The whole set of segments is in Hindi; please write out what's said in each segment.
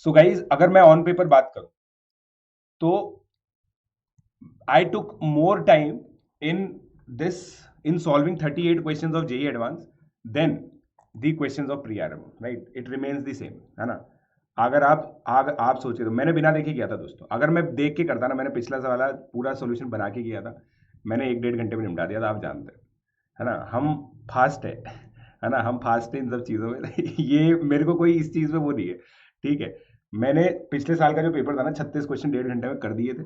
सो गाइज अगर मैं ऑन पेपर बात करूं तो I took more time in this in solving 38 questions of JEE advance then the questions of pre RM, right? It remains the same, है ना? अगर आप सोचे तो मैंने बिना देखे किया था दोस्तों। अगर मैं देख के करता ना, मैंने पिछला वाला पूरा सोल्यूशन बना के किया था, मैंने 1-1.5 घंटे में निपटा दिया था। आप जानते हैं, है ना? हम फास्ट है ना? हम फास्ट है इन सब चीज़ों में ये मेरे को कोई इस चीज़ में वो नहीं है, ठीक है? मैंने पिछले साल का जो पेपर था ना, 36 क्वेश्चन 1.5 घंटे में कर दिए थे।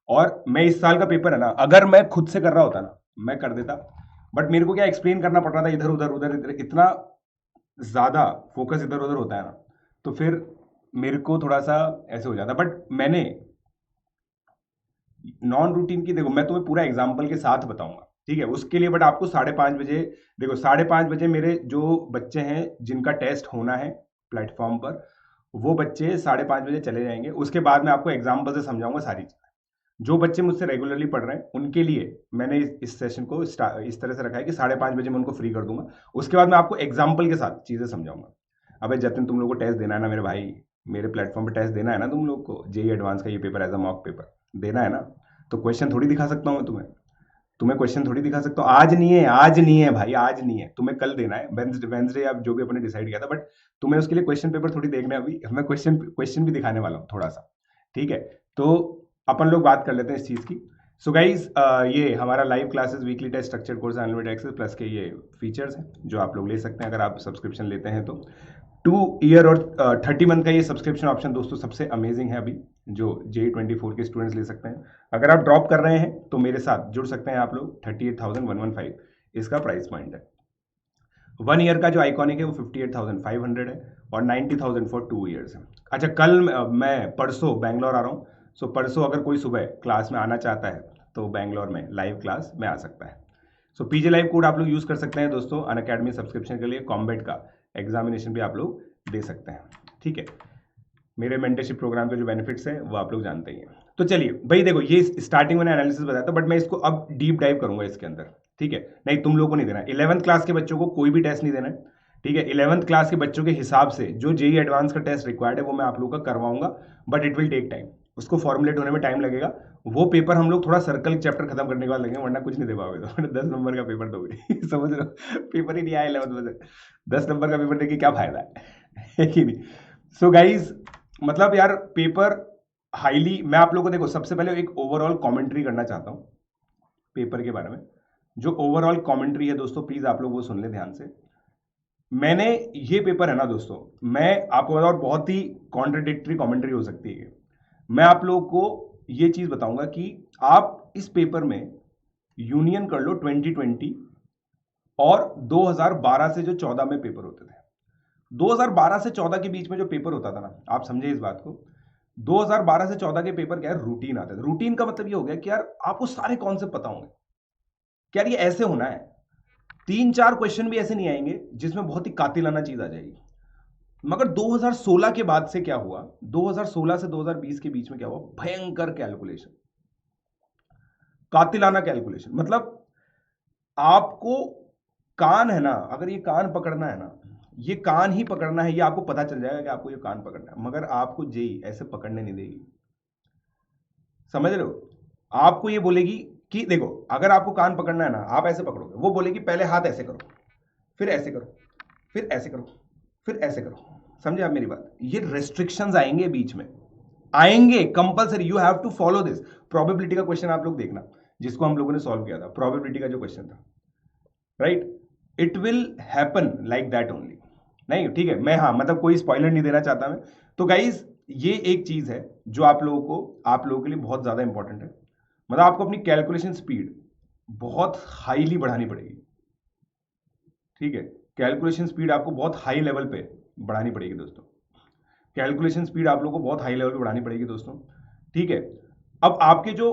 और मैं इस साल का पेपर है ना, अगर मैं खुद से कर रहा होता ना, मैं कर देता। बट मेरे को क्या एक्सप्लेन करना पड़ रहा था, इधर उधर उधर इधर, इतना ज़्यादा फोकस इधर उधर होता है ना, तो फिर मेरे को थोड़ा सा ऐसे हो जाता। बट मैंने नॉन रूटीन की, देखो मैं तुम्हें पूरा एग्जाम्पल के साथ बताऊंगा, ठीक है? उसके लिए बट आपको 5:30 बजे, देखो 5:30 बजे मेरे जो बच्चे हैं जिनका टेस्ट होना है प्लेटफॉर्म पर, वो बच्चे 5:30 बजे चले जाएंगे। उसके बाद मैं आपको एग्जाम्पल से समझाऊंगा सारी चीज़ें। जो बच्चे मुझसे रेगुलरली पढ़ रहे हैं उनके लिए मैंने इस सेशन को इस तरह से रखा है कि 5:30 बजे मैं उनको फ्री कर दूंगा। उसके बाद मैं आपको एग्जाम्पल के साथ चीज़ें समझाऊंगा। अबे जतिन, तुम लोग को टेस्ट देना है ना मेरे भाई, मेरे प्लेटफॉर्म पे टेस्ट देना है ना तुम लोग को, जेई एडवांस का ये paper as a mock paper देना है ना? तो क्वेश्चन थोड़ी दिखा सकता हूँ मैं तुम्हें, क्वेश्चन थोड़ी दिखा सकता हूँ। आज नहीं है, आज नहीं है भाई, आज नहीं है, तुम्हें कल देना है, वेंसडे आप जो भी अपने डिसाइड किया था। बट तुम्हें उसके लिए क्वेश्चन पेपर थोड़ी देखना है। अभी मैं क्वेश्चन भी दिखाने वाला हूँ थोड़ा सा, ठीक है? तो अपन लोग बात कर लेते हैं इस चीज़ की। सो गाइज ये हमारा live classes, weekly test, structure course, unlimited access plus के ये फीचर्स हैं जो आप लोग ले सकते हैं अगर आप सब्सक्रिप्शन लेते हैं तो। 2 ईयर और 30 मंथ का ये सब्सक्रिप्शन ऑप्शन दोस्तों सबसे अमेजिंग है अभी, जो J24 के स्टूडेंट्स ले सकते हैं। अगर आप ड्रॉप कर रहे हैं तो मेरे साथ जुड़ सकते हैं आप लोग। 38,115 इसका प्राइस पॉइंट है। 1 ईयर का जो आइकॉनिक है वो 58,500 है और 90,000 फॉर 2 ईयर्स है। अच्छा, कल मैं परसों बैंगलोर आ रहा हूँ। सो परसों अगर कोई सुबह क्लास में आना चाहता है तो बैंगलोर में लाइव क्लास में आ सकता है। सो पीजे लाइव कोड आप लोग यूज़ कर सकते हैं दोस्तों अनअकैडमी सब्सक्रिप्शन के लिए। कॉम्बैट का एग्जामिनेशन भी आप लोग दे सकते हैं, ठीक है? मेरे मेंटरशिप प्रोग्राम के जो बेनिफिट्स हैं वो आप लोग जानते ही हैं। तो चलिए भाई, देखो ये स्टार्टिंग मैंने एनालिसिस बताया था, बट मैं इसको अब डीप डाइव करूंगा इसके अंदर, ठीक है? नहीं, तुम लोगों को नहीं देना, 11th क्लास के बच्चों को कोई भी टेस्ट नहीं देना है, ठीक है? 11th क्लास के बच्चों के हिसाब से जो जेई एडवांस का टेस्ट रिक्वायर्ड है वो मैं आप लोगों का करवाऊंगा, but it will take time. उसको फॉर्मुलेट होने में टाइम लगेगा। वो पेपर हम लोग थोड़ा सर्कल चैप्टर खत्म करने के बाद लगेंगे, वरना कुछ नहीं दे पाओगे तो 10 नंबर का पेपर दोगे समझ रहे हो? पेपर ही नहीं आया 11th में, 10 नंबर का पेपर देके क्या फायदा है कि नहीं? सो गाइज, मतलब यार पेपर हाईली, मैं आप लोगों को देखो सबसे पहले एक ओवरऑल कमेंट्री करना चाहता हूं पेपर के बारे में। जो ओवरऑल कमेंट्री है दोस्तों, प्लीज आप लोग वो सुन ले ध्यान से। मैंने ये पेपर है ना दोस्तों, मैं आपको बताऊं, बहुत ही कॉन्ट्रडिक्टरी कमेंट्री हो सकती है। मैं आप लोगों को ये चीज बताऊंगा कि आप इस पेपर में यूनियन कर लो 2020 और 2012 से जो 14 में पेपर होते थे। 2012 से 14 के बीच में जो पेपर होता था ना, आप समझे इस बात को, 2012 से 14 के पेपर क्या है, रूटीन आते थे। रूटीन का मतलब ये हो गया कि यार आपको सारे कॉन्सेप्ट पता होंगे कि यार ये ऐसे होना है। 3-4 क्वेश्चन भी ऐसे नहीं आएंगे जिसमें बहुत ही कातिलाना चीज आ जाएगी। मगर 2016 के बाद से क्या हुआ, 2016 से 2020 के बीच में क्या हुआ, भयंकर कैलकुलेशन, कातिलाना कैलकुलेशन। मतलब आपको कान है ना, अगर ये कान पकड़ना है ना, ये कान ही पकड़ना है, ये आपको पता चल जाएगा कि आपको ये कान पकड़ना है, मगर आपको जेई ऐसे पकड़ने नहीं देगी। समझ रहे हो? आपको ये बोलेगी कि देखो, अगर आपको कान पकड़ना है ना, आप ऐसे पकड़ोगे, वो बोलेगी पहले हाथ ऐसे करो, फिर ऐसे करो, फिर ऐसे करो, फिर ऐसे करो। समझे आप मेरी बात? ये रेस्ट्रिक्शंस आएंगे बीच में, आएंगे compulsory, you have to follow this. Probability का क्वेश्चन आप लोग देखना, जिसको हम लोगों ने सॉल्व किया था, प्रोबेबिलिटी का जो क्वेश्चन था, right? It will happen like that only. नहीं, ठीक है, मैं हाँ मतलब कोई स्पॉइलर नहीं देना चाहता मैं। तो गाइज ये एक चीज है जो आप लोगों के लिए बहुत ज्यादा इंपॉर्टेंट है। मतलब आपको अपनी कैलकुलेशन स्पीड बहुत हाईली बढ़ानी पड़ेगी, ठीक है? कैलकुलेशन स्पीड आपको बहुत हाई लेवल पे बढ़ानी पड़ेगी दोस्तों। कैलकुलेशन स्पीड आप लोगों को बहुत हाई लेवल पे बढ़ानी पड़ेगी दोस्तों, ठीक है? अब आपके जो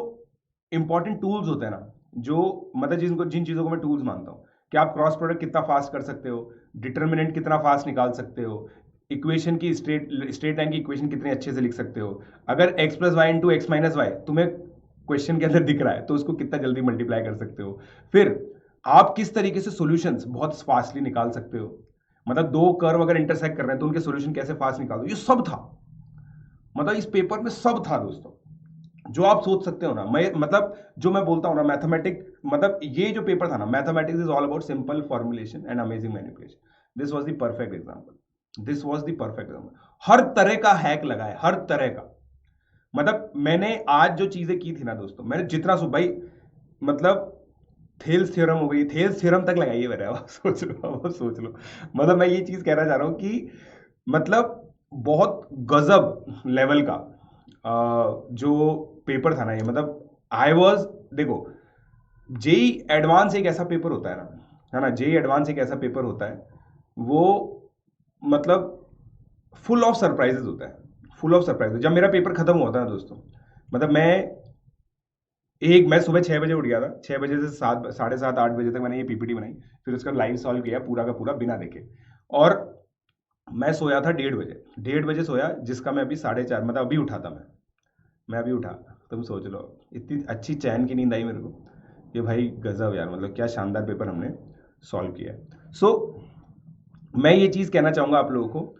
इंपॉर्टेंट टूल्स होते हैं ना, जो मतलब जिन चीजों को मैं टूल्स मानता हूं, कि आप क्रॉस प्रोडक्ट कितना फास्ट कर सकते हो, डिटर्मिनेंट कितना फास्ट निकाल सकते हो, इक्वेशन की स्ट्रेट लाइन की इक्वेशन कितने अच्छे से लिख सकते हो। अगर x plus y into x minus y तुम्हें क्वेश्चन के अंदर दिख रहा है तो उसको कितना जल्दी मल्टीप्लाई कर सकते हो। फिर आप किस तरीके से सॉल्यूशंस बहुत फास्टली निकाल सकते हो, मतलब दो कर्व अगर इंटरसेक्ट कर रहे हैं तो उनके सॉल्यूशन कैसे फास्ट निकाल दो, ये सब था। मतलब इस पेपर में सब था दोस्तों, जो आप सोच सकते हो ना। मैं मतलब जो मैं बोलता हूँ ना, मैथमेटिक्स, मतलब ये जो पेपर था ना, mathematics is all about simple formulation and amazing manipulation. This was the perfect example, this was the perfect example. हर तरह का हैक लगा है, हर तरह का। मतलब मैंने आज जो चीजें की थी ना दोस्तों, मैंने जितना भाई, मतलब थेल्स थ्योरम हो गई, थेल्स थ्योरम तक लगाई है मैंने। अब सोच लो, अब सोच लो। मतलब मैं ये चीज कहना चाह रहा हूं कि मतलब बहुत गजब लेवल का जो पेपर था ना ये, मतलब आई वॉज, देखो जेई एडवांस एक ऐसा पेपर होता है ना, है ना, जेई एडवांस एक ऐसा पेपर होता है, वो मतलब फुल ऑफ सरप्राइजेस होता है, फुल ऑफ सरप्राइजेस। जब मेरा पेपर खत्म हुआ था ना दोस्तों, मतलब मैं सुबह 6 बजे उठ गया था, 6 बजे से 7, 7:30, 8 बजे तक मैंने ये पीपीटी बनाई, फिर उसका लाइव सॉल्व किया पूरा का पूरा बिना देखे। और मैं सोया था 1:30 बजे, 1:30 बजे सोया, जिसका मैं अभी 4:30, मतलब अभी उठा था मैं अभी उठा। तुम सोच लो, इतनी अच्छी चैन की नींद आई मेरे को कि भाई गजब यार, मतलब क्या शानदार पेपर हमने सॉल्व किया है। सो मैं ये चीज़ कहना चाहूँगा आप लोगों को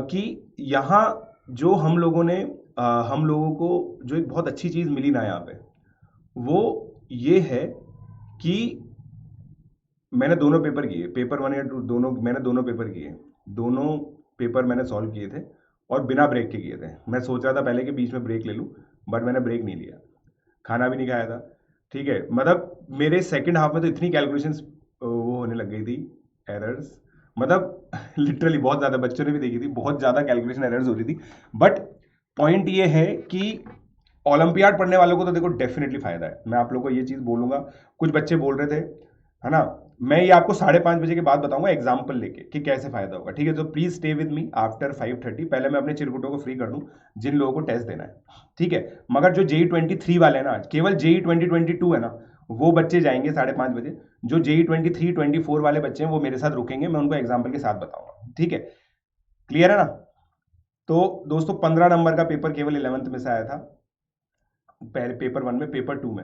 कि यहाँ जो हम लोगों को जो एक बहुत अच्छी चीज़ मिली ना यहाँ पे, वो ये है कि मैंने दोनों पेपर किए, पेपर 1 या 2 दोनों, मैंने दोनों पेपर किए, दोनों पेपर मैंने सॉल्व किए थे, और बिना ब्रेक के किए थे। मैं सोच रहा था पहले कि बीच में ब्रेक ले लूँ, बट मैंने ब्रेक नहीं लिया, खाना भी नहीं खाया था। ठीक है, मतलब मेरे सेकंड हाफ में तो इतनी कैलकुलेशंस वो होने लग गई थी, एरर्स, मतलब लिटरली बहुत ज़्यादा, बच्चों ने भी देखी थी, बहुत ज़्यादा कैलकुलेशन एरर्स हो रही थी। बट पॉइंट ये है कि ओलंपियाड पढ़ने वालों को तो देखो डेफिनेटली फायदा है, मैं आप लोगों को ये चीज़ बोलूंगा। कुछ बच्चे बोल रहे थे, है ना, मैं ये आपको 5:30 बजे के बाद बताऊंगा एग्जाम्पल लेके कि कैसे फायदा होगा। ठीक है, तो please stay with me after 5:30। पहले मैं अपने चिरकुटों को फ्री कर दूं जिन लोगों को टेस्ट देना है। ठीक है, मगर जो JEE 23 वाले हैं ना, केवल JEE 2022 है ना, वो बच्चे जाएंगे 5:30 बजे। जो JEE 23-24 वाले बच्चे हैं वो मेरे साथ रुकेंगे, मैं उनको एग्जाम्पल के साथ बताऊंगा। ठीक है, क्लियर है ना। तो दोस्तों 15 नंबर का पेपर केवल 11th में से आया था, पहले पेपर 1 में, पेपर 2 में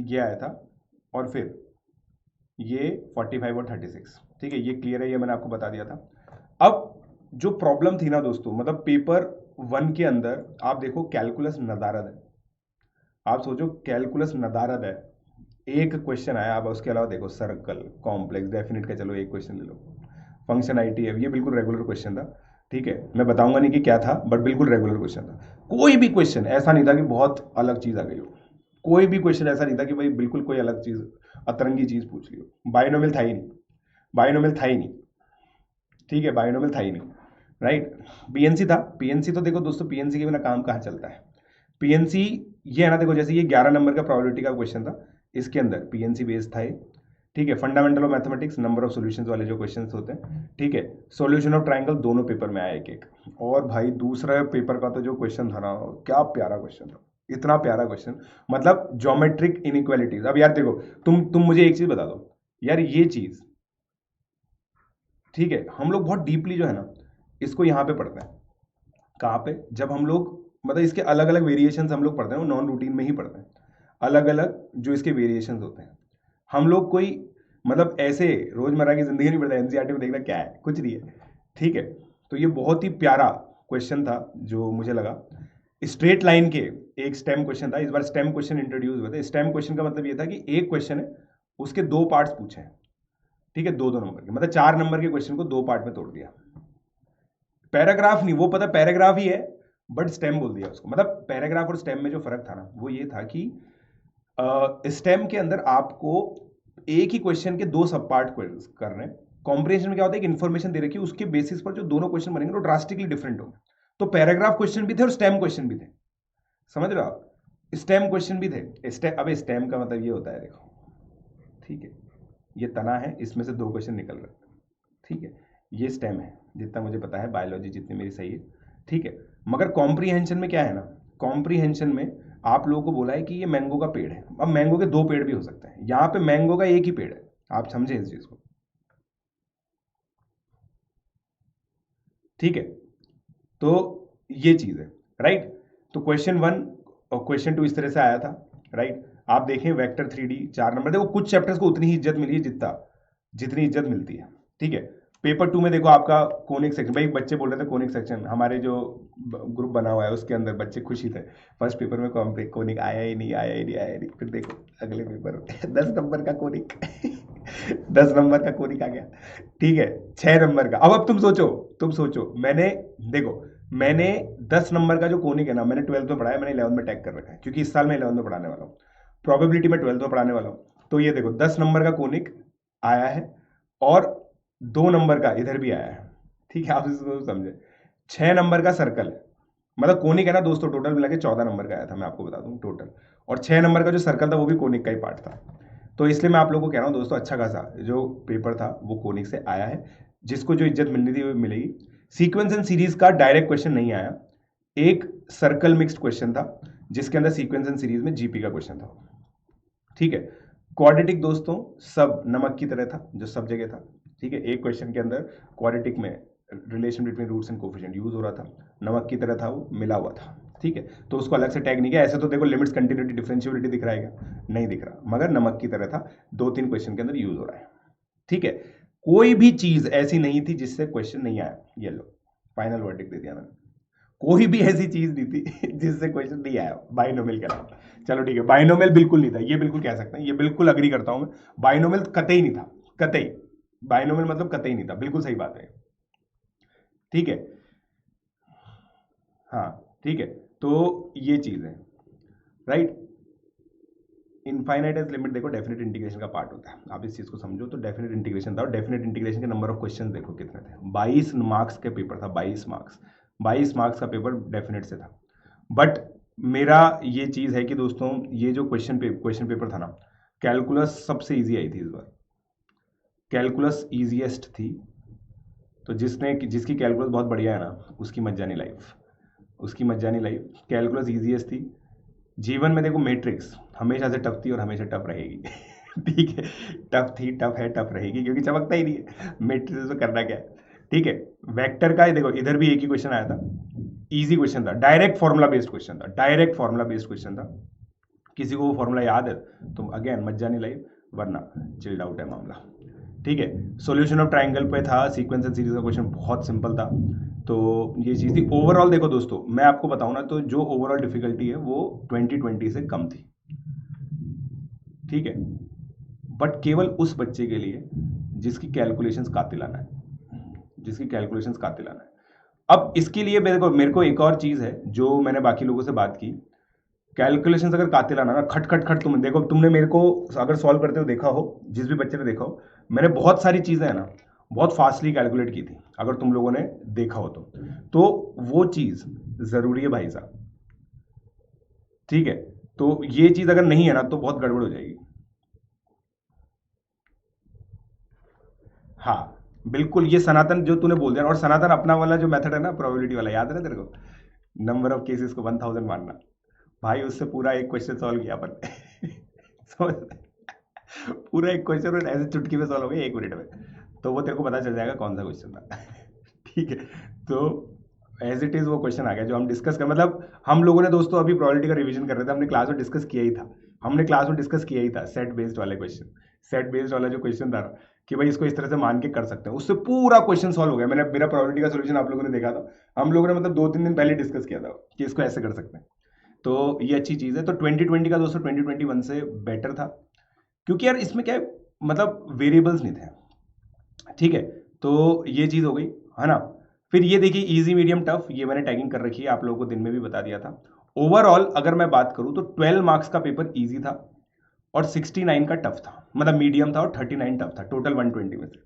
ये आया था, और फिर ये 45 और 36। ठीक है, ये क्लियर है, ये मैंने आपको बता दिया था। अब जो प्रॉब्लम थी ना दोस्तों, मतलब पेपर 1 के अंदर आप देखो कैलकुलस नदारद है, आप सोचो कैलकुलस नदारद है, एक क्वेश्चन आया। अब उसके अलावा देखो सर्कल, कॉम्प्लेक्स, डेफिनेट का चलो एक क्वेश्चन ले लो, फंक्शन ITF, ये बिल्कुल रेगुलर क्वेश्चन था। ठीक है, मैं बताऊंगा नहीं कि क्या था, बट बिल्कुल रेगुलर क्वेश्चन था। कोई भी क्वेश्चन ऐसा नहीं था कि बहुत अलग चीज आ गई हो, कोई भी क्वेश्चन ऐसा नहीं था कि भाई बिल्कुल कोई अलग चीज, अतरंगी चीज पूछ ली हो। बाइनोमियल था ही नहीं, बाइनोमियल था ही नहीं। ठीक है, बाइनोमियल था ही नहीं, राइट। पीएनसी था, पीएनसी तो देखो दोस्तों, पीएनसी के बिना काम कहाँ चलता है। पीएनसी ये है ना, देखो जैसे ये 11 नंबर का प्रोबेबिलिटी का क्वेश्चन था, इसके अंदर पीएनसी बेस्ड था ये। ठीक है, fundamental of mathematics, number of solutions वाले जो क्वेश्चंस होते हैं। ठीक है, सॉल्यूशन ऑफ ट्रायंगल, दोनों पेपर में आया एक एक। और भाई दूसरा पेपर का तो जो क्वेश्चन था ना, क्या प्यारा क्वेश्चन था, इतना प्यारा क्वेश्चन, मतलब ज्योमेट्रिक इनइक्वालिटीज। अब यार देखो, तुम मुझे एक चीज बता दो यार, ये चीज, ठीक है, हम लोग बहुत डीपली जो है ना इसको यहाँ पे पढ़ते हैं। कहाँ पे, जब हम लोग, मतलब इसके अलग अलग वेरिएशंस हम लोग पढ़ते हैं, वो नॉन रूटीन में ही पढ़ते हैं, अलग अलग जो इसके वेरिएशंस होते हैं। हम लोग कोई, मतलब ऐसे रोजमर्रा की जिंदगी नहीं पढ़ते, एनसीईआरटी में देखना क्या है, कुछ नहीं है। ठीक है, तो ये बहुत ही प्यारा क्वेश्चन था जो मुझे लगा। स्ट्रेट लाइन के एक स्टेम क्वेश्चन था, इस बार स्टेम क्वेश्चन इंट्रोड्यूस हुए थे। स्टेम क्वेश्चन का मतलब ये था कि एक क्वेश्चन है, उसके दो पार्ट्स पूछे हैं। ठीक है, 2-2 नंबर के, मतलब 4 नंबर के क्वेश्चन को दो पार्ट में तोड़ दिया। पैराग्राफ नहीं, वो पता पैराग्राफ ही है, बट स्टेम बोल दिया उसको। मतलब पैराग्राफ और स्टेम में जो फर्क था ना, वो ये था कि स्टेम के अंदर आपको एक ही क्वेश्चन के दो सब पार्ट करने हैं। कॉम्प्रिहेंशन में क्या होता है कि इन्फॉर्मेशन दे रखी है, उसके बेसिस पर जो दोनों क्वेश्चन बनेंगे वो ड्रास्टिकली डिफरेंट होंगे। तो पैराग्राफ क्वेश्चन भी थे और स्टेम क्वेश्चन भी थे, समझ रहे हो आप, स्टेम क्वेश्चन भी थे। अबे स्टेम का मतलब ये होता है, देखो, ठीक है, ये तना है, इसमें से दो क्वेश्चन निकल रहे हैं। ठीक है, ये स्टेम है, जितना मुझे पता है, बायोलॉजी जितनी मेरी सही है। ठीक है, मगर कॉम्प्रीहेंशन में क्या है ना, कॉम्प्रीहेंशन में आप लोगों को बोला है कि ये मैंगो का पेड़ है। अब मैंगो के दो पेड़ भी हो सकते हैं, यहां पे मैंगो का एक ही पेड़ है, आप समझे इस चीज को। ठीक है, तो ये चीज है, राइट। तो क्वेश्चन 1 और क्वेश्चन 2 इस तरह से आया था, राइट। आप देखें वेक्टर 3D 4 नंबर, देखो कुछ चैप्टर्स को उतनी ही इज्जत मिली है जितनी इज्जत मिलती है। ठीक है, पेपर 2 में देखो आपका कोनिक सेक्शन, भाई बच्चे बोल रहे थे कोनिक सेक्शन, हमारे जो ग्रुप बना हुआ है उसके अंदर बच्चे खुशी थे, फर्स्ट पेपर में कोनिक आया ही नहीं, आया ही नहीं, आया ही नहीं। फिर देखो अगले पेपर में 10 नंबर का कोनिक 10 नंबर का कोनिक आ गया, ठीक है, 6 नंबर का। अब तुम सोचो मैंने 10 नंबर का जो कोनिक है ना, मैंने 12th में पढ़ाया, मैंने 11th में टैग कर रखा है, क्योंकि इस साल मैं 11th में पढ़ाने वाला हूँ, प्रोबेबिलिटी में 12th में पढ़ाने वाला हूँ। तो ये देखो 10 नंबर का कोनिक आया है और 2 नंबर का इधर भी आया है, ठीक है, आप इसको समझे। 6 नंबर का सर्कल है, मतलब कोनिक है ना दोस्तों, टोटल मिला के 14 नंबर का आया था, मैं आपको बता दूं टोटल। और 6 नंबर का जो सर्कल था वो भी कोनिक का ही पार्ट था। तो इसलिए मैं आप लोगों को कह रहा हूँ दोस्तों, अच्छा खासा जो पेपर था वो कोनिक से आया है, जिसको जो इज्जत मिलनी थी वो मिलेगी। सीक्वेंस एंड सीरीज का डायरेक्ट क्वेश्चन नहीं आया, एक सर्कल मिक्स्ड क्वेश्चन था जिसके अंदर सीक्वेंस एंड सीरीज में जीपी का क्वेश्चन था, ठीक है। क्वाड्रेटिक दोस्तों सब नमक की तरह था, जो सब जगह था, ठीक है। एक क्वेश्चन के अंदर क्वाड्रेटिक में relation between roots and coefficient use हो रहा था, नमक की तरह था, वो मिला हुआ था, ठीक है। तो उसको अलग से टैग नहीं किया। ऐसे तो देखो लिमिट्स, कंटिन्यूटी, डिफरेंशिएबिलिटी दिख रहा है क्या? नहीं दिख रहा, मगर नमक की तरह था, 2-3 क्वेश्चन के अंदर यूज हो रहा है, ठीक है। कोई भी चीज ऐसी नहीं थी जिससे क्वेश्चन नहीं आया। ये लो फाइनल वर्डिक्ट दे दिया मैंने, कोई भी ऐसी चीज नहीं थी जिससे क्वेश्चन नहीं आया बाइनोमियल के अलावा। चलो ठीक है, बाइनोमियल बिल्कुल नहीं था, ये बिल्कुल कह सकते हैं, ये बिल्कुल अग्री करता हूं मैं, बाइनोमियल कतई नहीं था, कतई। बाइनोमियल मतलब कतई नहीं था, बिल्कुल सही बात है, ठीक है। हाँ ठीक है, तो ये चीज है, राइट। इनफाइनाइट लिमिट देखो डेफिनेट इंटीग्रेशन का पार्ट होता है, आप इस चीज को समझो। तो डेफिनेट इंटीग्रेशन था, और डेफिनेट इंटीग्रेशन के नंबर ऑफ क्वेश्चन देखो कितने थे, 22 मार्क्स के पेपर था, 22 मार्क्स का पेपर डेफिनेट से था। बट मेरा ये चीज है कि दोस्तों, ये जो क्वेश्चन पेपर था ना, कैलकुलस सबसे इजी आई थी इस बार, कैलकुलस इजीएस्ट थी। तो जिसकी कैलकुलस बहुत बढ़िया है ना, उसकी मत जानी लाइफ, उसकी मत जानी लाइफ। कैलकुलस इजीएस्ट थी। जीवन में देखो मैट्रिक्स हमेशा से टफ थी और हमेशा टफ रहेगी ठीक है, टफ थी, टफ है, टफ रहेगी, क्योंकि चमकता ही नहीं है मैट्रिक्स में, करना क्या है, ठीक है। वेक्टर का देखो इधर भी एक ही क्वेश्चन आया था, इजी क्वेश्चन था, डायरेक्ट फॉर्मूला बेस्ड क्वेश्चन था, डायरेक्ट फॉर्मूला बेस्ड क्वेश्चन था। किसी को वो फॉर्मूला याद है तो अगेन मत जानी लाइव, वरना चिल्ड आउट है मामला, ठीक है। सॉल्यूशन ऑफ ट्राइंगल पे था, सीक्वेंस एंड सीरीज का क्वेश्चन बहुत सिंपल था। तो ये चीज़ थी। ओवरऑल देखो दोस्तों, मैं आपको बताऊं ना, तो जो ओवरऑल डिफिकल्टी है वो 2020 से कम थी, ठीक है। बट केवल उस बच्चे के लिए जिसकी कैलकुलेशंस कातिलाना है, जिसकी कैलकुलेशंस कातिलाना है। अब इसके लिए मेरे को एक और चीज़ है जो मैंने बाकी लोगों से बात की, कैलकुलेशंस अगर कातिलाना ना, खट खट खट, तुम देखो, तुमने मेरे को अगर सॉल्व करते हो देखा हो, जिस भी बच्चे ने देखा हो, मैंने बहुत सारी चीज़ें है ना बहुत फास्टली कैलकुलेट की थी, अगर तुम लोगों ने देखा हो तो वो चीज़ ज़रूरी है भाई साहब, ठीक है। तो ये चीज़ अगर नहीं है ना तो बहुत गड़बड़ हो जाएगी। हाँ बिल्कुल, ये सनातन जो तूने बोल दिया, और सनातन अपना वाला जो मेथड है ना, प्रोबेबिलिटी वाला, याद है ना तेरे को, नंबर ऑफ केसेस को 1000 मानना, भाई उससे पूरा एक क्वेश्चन सॉल्व किया अपन समझ, पूरा एक क्वेश्चन ऐसे चुटकी में सॉल्व हो गया 1 मिनट में, तो वो तेरे को पता चल जाएगा कौन सा क्वेश्चन था ठीक है। तो एज इट इज वो क्वेश्चन आ गया जो हम डिस्कस कर, मतलब हम लोगों ने दोस्तों अभी प्रोबेबिलिटी का रिवीजन कर रहे थे, हमने क्लास में डिस्कस किया ही था, सेट बेस्ड वाले क्वेश्चन, सेट बेस्ड वाला जो क्वेश्चन था कि भाई इसको इस तरह से मान के कर सकते हैं, उससे पूरा क्वेश्चन सॉल्व हो गया। मेरा प्रोबेबिलिटी का सोल्यूशन आप लोगों ने देखा था, हम लोगों ने मतलब 2-3 दिन पहले डिस्कस किया था कि इसको ऐसे कर सकते हैं। तो ये अच्छी चीज़ है। तो 2020 का दोस्तों 2021 से बेटर था, क्योंकि यार इसमें क्या है, मतलब वेरिएबल्स नहीं थे, ठीक है। तो ये चीज़ हो गई, है ना। फिर ये देखिए इजी, मीडियम, टफ, ये मैंने टैगिंग कर रखी है, आप लोगों को दिन में भी बता दिया था। ओवरऑल अगर मैं बात करूं तो 12 मार्क्स का पेपर इजी था और 69 का टफ था, मतलब मीडियम था, और 39 टफ था, टोटल 120 में से।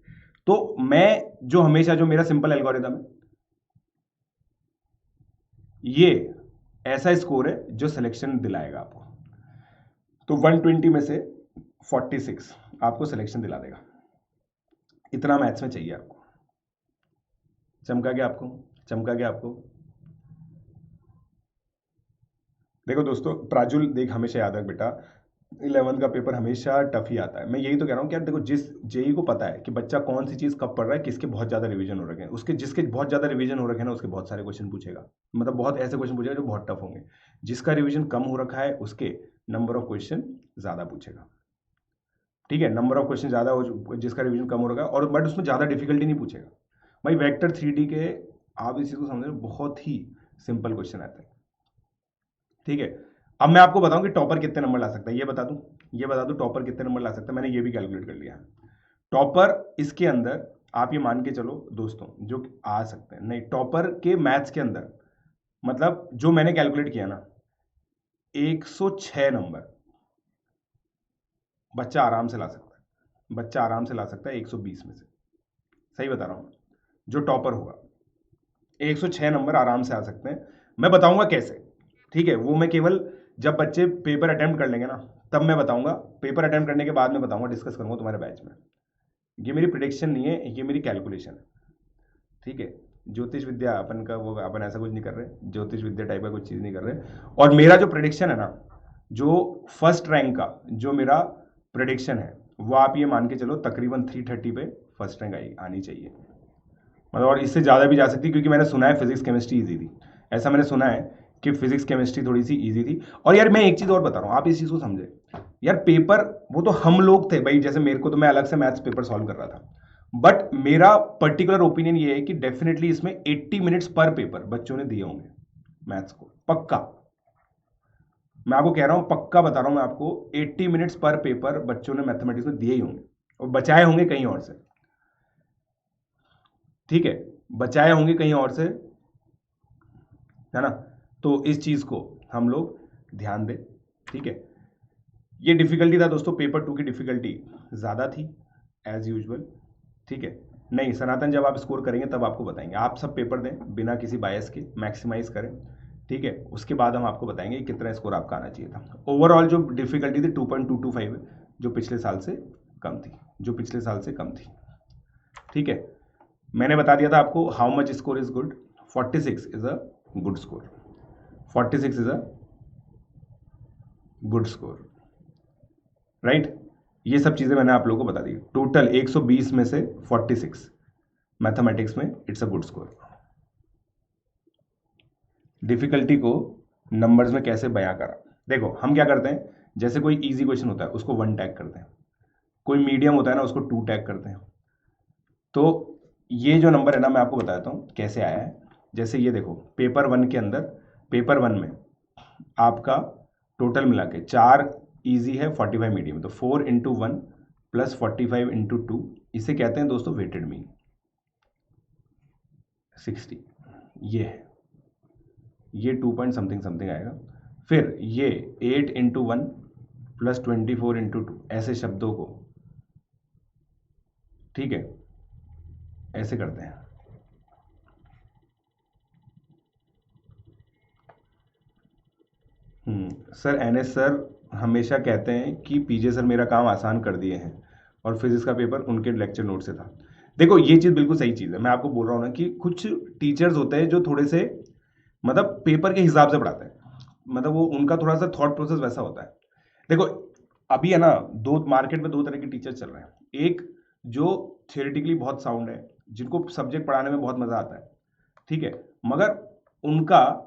तो मैं जो हमेशा, जो मेरा सिंपल एल्गोरिथम है, ये ऐसा स्कोर है जो सिलेक्शन दिलाएगा आपको। तो 120 में से 46 आपको सिलेक्शन दिला देगा, इतना मैथ्स में चाहिए आपको। चमका गया आपको, चमका गया आपको। देखो दोस्तों, प्राजुल देख, हमेशा याद रख बेटा, 11 का पेपर हमेशा टफ ही आता है। मैं यही तो कह रहा हूँ कि यार देखो, जिस जेई को पता है कि बच्चा कौन सी चीज़ कब पढ़ रहा है, किसके बहुत ज़्यादा रिवीजन हो रखे हैं, उसके जिसके बहुत ज़्यादा रिवीजन हो रखे हैं ना, उसके बहुत सारे क्वेश्चन पूछेगा, मतलब बहुत ऐसे क्वेश्चन पूछेगा जो बहुत टफ होंगे। जिसका रिवीजन कम हो रखा है उसके नंबर ऑफ क्वेश्चन ज़्यादा पूछेगा, ठीक है, नंबर ऑफ क्वेश्चन ज़्यादा हो, जिसका रिवीजन कम हो रहा है, और बट उसमें ज़्यादा डिफिकल्टी नहीं पूछेगा भाई। वेक्टर 3D के आप इसी को समझ, बहुत ही सिंपल क्वेश्चन आते हैं। ठीक है, अब मैं आपको बताऊं कि टॉपर कितने नंबर ला सकता है, ये बता दूं टॉपर कितने नंबर ला सकता है। मैंने ये भी कैलकुलेट कर लिया। टॉपर इसके अंदर आप ये मान के चलो दोस्तों, जो आ सकते हैं, नहीं, टॉपर के मैथ्स के अंदर, मतलब जो मैंने कैलकुलेट किया ना, 106 नंबर बच्चा आराम से ला सकता है। बच्चा आराम से ला सकता है 120 में से, सही बता रहा हूं। जो टॉपर होगा 106 नंबर आराम से आ सकते हैं। मैं बताऊंगा कैसे, ठीक है, वो मैं केवल जब बच्चे पेपर अटेम्प्ट कर लेंगे ना, तब मैं बताऊंगा। पेपर अटेम्प्ट करने के बाद मैं बताऊंगा, डिस्कस करूंगा तुम्हारे बैच में। ये मेरी प्रिडिक्शन नहीं है, ये मेरी कैलकुलेशन है। ठीक है, ज्योतिष विद्या अपन का वो, अपन ऐसा कुछ नहीं कर रहे, ज्योतिष विद्या टाइप का कुछ चीज़ नहीं कर रहे। और मेरा जो प्रिडिक्शन है ना, जो फर्स्ट रैंक का जो मेरा प्रिडिक्शन है, वो आप ये मान के चलो तकरीबन 330 पे फर्स्ट रैंक आनी चाहिए। मतलब और इससे ज़्यादा भी जा सकती है, क्योंकि मैंने सुना है फिजिक्स केमिस्ट्री ईजी थी। ऐसा मैंने सुना है कि फिजिक्स केमिस्ट्री थोड़ी सी ईजी थी। और यार मैं एक चीज़ और बता रहा हूँ, आप इस चीज़ को समझे। यार पेपर वो तो हम लोग थे भाई, जैसे मेरे को तो मैं अलग से मैथ्स पेपर सॉल्व कर रहा था, बट मेरा पर्टिकुलर ओपिनियन ये है कि डेफिनेटली इसमें 80 मिनट्स पर पेपर बच्चों ने दिए होंगे मैथ्स को, पक्का। मैं आपको कह रहा हूं, पक्का बता रहा हूं मैं आपको, 80 मिनट्स पर पेपर बच्चों ने मैथमेटिक्स में दिए ही होंगे, और बचाए होंगे कहीं और से। ठीक है, बचाए होंगे कहीं और से, है ना। तो इस चीज को हम लोग ध्यान दें। ठीक है, ये डिफिकल्टी था दोस्तों, पेपर 2 की डिफिकल्टी ज्यादा थी एज यूजुअल। ठीक है, नहीं सनातन, जब आप स्कोर करेंगे तब आपको बताएंगे। आप सब पेपर दें बिना किसी बायस के, मैक्सिमाइज करें। ठीक है, उसके बाद हम आपको बताएंगे कितना स्कोर आपका आना चाहिए था। ओवरऑल जो डिफिकल्टी थी 2.225 है, जो पिछले साल से कम थी, जो पिछले साल से कम थी। ठीक है, मैंने बता दिया था आपको how much score is good. 46 is a good score, 46 is a good score, right. ये सब चीजें मैंने आप लोगों को बता दी। टोटल 120 में से 46 मैथमेटिक्स में it's a good score. Difficulty को नंबर्स में कैसे बयां करा, देखो हम क्या करते हैं, जैसे कोई इजी क्वेश्चन होता है उसको 1 टैग करते हैं, कोई मीडियम होता है ना उसको 2 टैग करते हैं। तो ये जो नंबर है ना, मैं आपको बताता हूँ कैसे आया है। जैसे ये देखो, पेपर 1 के अंदर, पेपर 1 में आपका टोटल मिला के 4 ईजी है, 45 मीडियम, तो 4 इंटू 1 प्लस 45 इंटू 2, इसे कहते हैं दोस्तों वेटेड मीन, 60। ये है, ये 2 पॉइंट समथिंग समथिंग आएगा। फिर ये 8 इंटू 1 प्लस 24 इंटू 2, ऐसे शब्दों को, ठीक है, ऐसे करते हैं। सर एनएस सर हमेशा कहते हैं कि पीजे सर मेरा काम आसान कर दिए हैं, और फिजिक्स का पेपर उनके लेक्चर नोट से था। देखो ये चीज़ बिल्कुल सही चीज़ है, मैं आपको बोल रहा हूँ ना कि कुछ टीचर्स होते हैं जो थोड़े से मतलब पेपर के हिसाब से पढ़ाते हैं, मतलब वो उनका थोड़ा सा थॉट प्रोसेस वैसा होता है। देखो अभी है ना, दो मार्केट में दो तरह के टीचर चल रहे हैं। एक जो थियोरेटिकली बहुत साउंड है, जिनको सब्जेक्ट पढ़ाने में बहुत मजा आता है, ठीक है, मगर उनका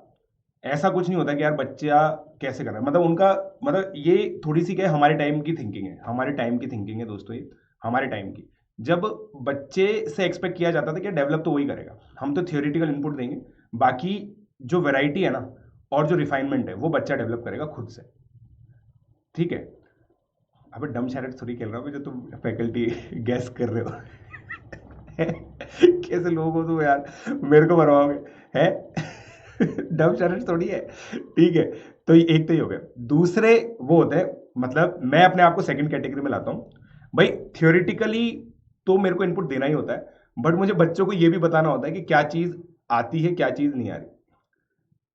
ऐसा कुछ नहीं होता कि यार बच्चा कैसे कर रहा है, मतलब उनका, मतलब ये थोड़ी सी क्या है, हमारे टाइम की थिंकिंग है, हमारे टाइम की थिंकिंग है दोस्तों ये, हमारे टाइम की। जब बच्चे से एक्सपेक्ट किया जाता था कि डेवलप तो वही करेगा, हम तो थियोरिटिकल इनपुट देंगे, बाकी जो वैरायटी है ना और जो रिफाइनमेंट है वो बच्चा डेवलप करेगा खुद से। ठीक है, अबे डम शैरेट थोड़ी खेल रहा हूँ जो तुम फैकल्टी गैस कर रहे हो। कैसे लोग हो तुम यार, मेरे को मरवाओगे है। डम शैरेट थोड़ी है। ठीक है, तो एक तो ये हो गया। दूसरे वो होते हैं, मतलब मैं अपने आप को सेकंड कैटेगरी में लाता हूँ भाई। थियोरिटिकली तो मेरे को इनपुट देना ही होता है, बट मुझे बच्चों को ये भी बताना होता है कि क्या चीज आती है क्या चीज नहीं आ रही।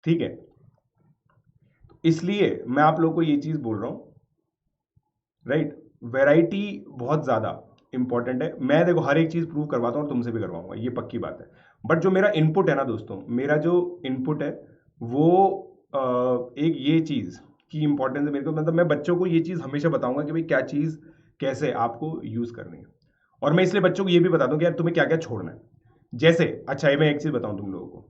ठीक है, इसलिए मैं आप लोगों को ये चीज बोल रहा हूं, राइट। वैरायटी बहुत ज्यादा इंपॉर्टेंट है। मैं देखो हर एक चीज प्रूव करवाता हूं और तुमसे भी करवाऊंगा, ये पक्की बात है। बट जो मेरा इनपुट है ना दोस्तों, मेरा जो इनपुट है वो एक ये चीज की इंपॉर्टेंस है मेरे को, मतलब मैं बच्चों को ये चीज हमेशा बताऊंगा कि भाई क्या चीज कैसे आपको यूज करनी है। और मैं इसलिए बच्चों को ये भी बताता हूँ कि यार तुम्हें क्या क्या छोड़ना है। जैसे अच्छा ये मैं एक चीज बताऊं तुम लोगों को,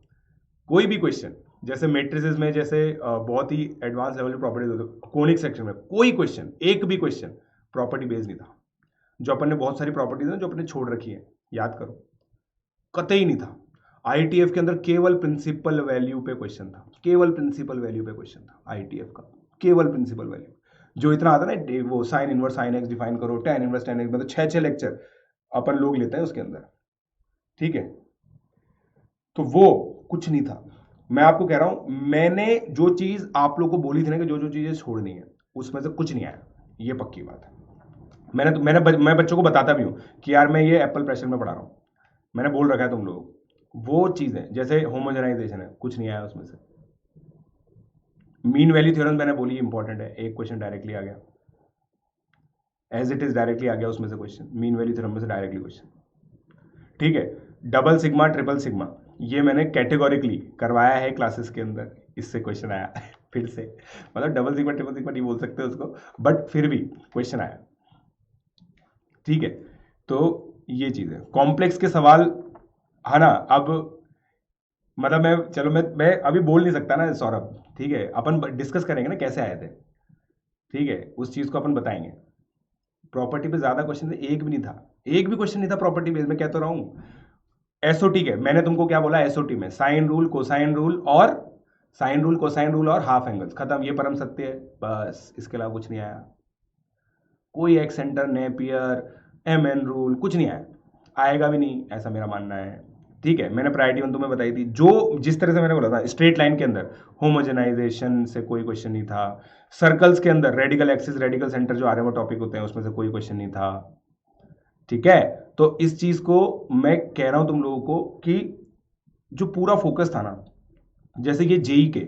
कोई भी क्वेश्चन, जैसे मेट्रिसेस में जैसे बहुत ही एडवांस लेवल की प्रॉपर्टीज होती है, कोनिक सेक्शन में कोई क्वेश्चन, एक भी क्वेश्चन प्रॉपर्टी बेस्ड नहीं था। जो अपन ने बहुत सारी प्रॉपर्टीज हैं जो अपने छोड़ रखी है, याद करो, कतई नहीं था। आईटीएफ के अंदर केवल प्रिंसिपल वैल्यू पे क्वेश्चन था, केवल प्रिंसिपल वैल्यू पे क्वेश्चन था आईटीएफ का, केवल प्रिंसिपल वैल्यू। जो इतना आता ना वो sine inverse sine x define करो, टेन इनवर्स टेन एक्स, मतलब 6 लेक्चर अपन लोग लेते हैं उसके अंदर, ठीक है। तो वो कुछ नहीं था। मैं आपको कह रहा हूं, मैंने जो चीज आप लोग को बोली थी ना कि जो जो चीजें छोड़नी है, उसमें से कुछ नहीं आया, ये पक्की बात है। मैं बच्चों को बताता भी हूं कि यार मैं ये एप्पल प्रेशर में पढ़ा रहा हूं, मैंने बोल रखा है तुम लोग, वो चीजें जैसे होमोजेनाइजेशन है, कुछ नहीं आया उसमें से। मीन वैल्यू थ्योरम मैंने बोली इंपॉर्टेंट है, एक क्वेश्चन डायरेक्टली आ गया, एज इट इज डायरेक्टली आ गया उसमें से क्वेश्चन, मीन वैल्यू थ्योरम में से डायरेक्टली क्वेश्चन, ठीक है। डबल सिग्मा ट्रिपल सिग्मा, ये मैंने कैटेगोरिकली करवाया है क्लासेस के अंदर, इससे क्वेश्चन आया फिर से, मतलब डबल सिग्मा ट्रिपल सिग्मा नहीं बोल सकते उसको, बट फिर भी क्वेश्चन आया, ठीक है। तो ये चीज है, कॉम्प्लेक्स के सवाल है ना। अब मतलब मैं अभी बोल नहीं सकता ना सौरभ, ठीक है, अपन डिस्कस करेंगे ना कैसे आए थे, ठीक है, उस चीज को अपन बताएंगे। प्रॉपर्टी पे ज्यादा क्वेश्चन थे, एक भी नहीं था, एक भी क्वेश्चन नहीं था प्रॉपर्टी बेस में, कह तो रहा हूं। एसओटी के मैंने तुमको क्या बोला, एसओटी में साइन रूल कोसाइन रूल और साइन रूल कोसाइन रूल और हाफ एंगल्स, खत्म, ये परम सत्य है, बस इसके अलावा कुछ नहीं आया। कोई accentor Napier M N rule कुछ नहीं आया, आएगा भी नहीं, ऐसा मेरा मानना है, ठीक है। मैंने प्रायोरिटी वन तुम्हें बताई थी, जो जिस तरह से मैंने बोला था, स्ट्रेट लाइन के अंदर होमोजेनाइजेशन से कोई क्वेश्चन नहीं था, सर्कल्स के अंदर रेडिकल एक्सिस रेडिकल सेंटर जो आरएमओ टॉपिक होते हैं उसमें से कोई क्वेश्चन नहीं था, ठीक है। तो इस चीज को मैं कह रहा हूं तुम लोगों को कि जो पूरा फोकस था ना, जैसे ये जेई के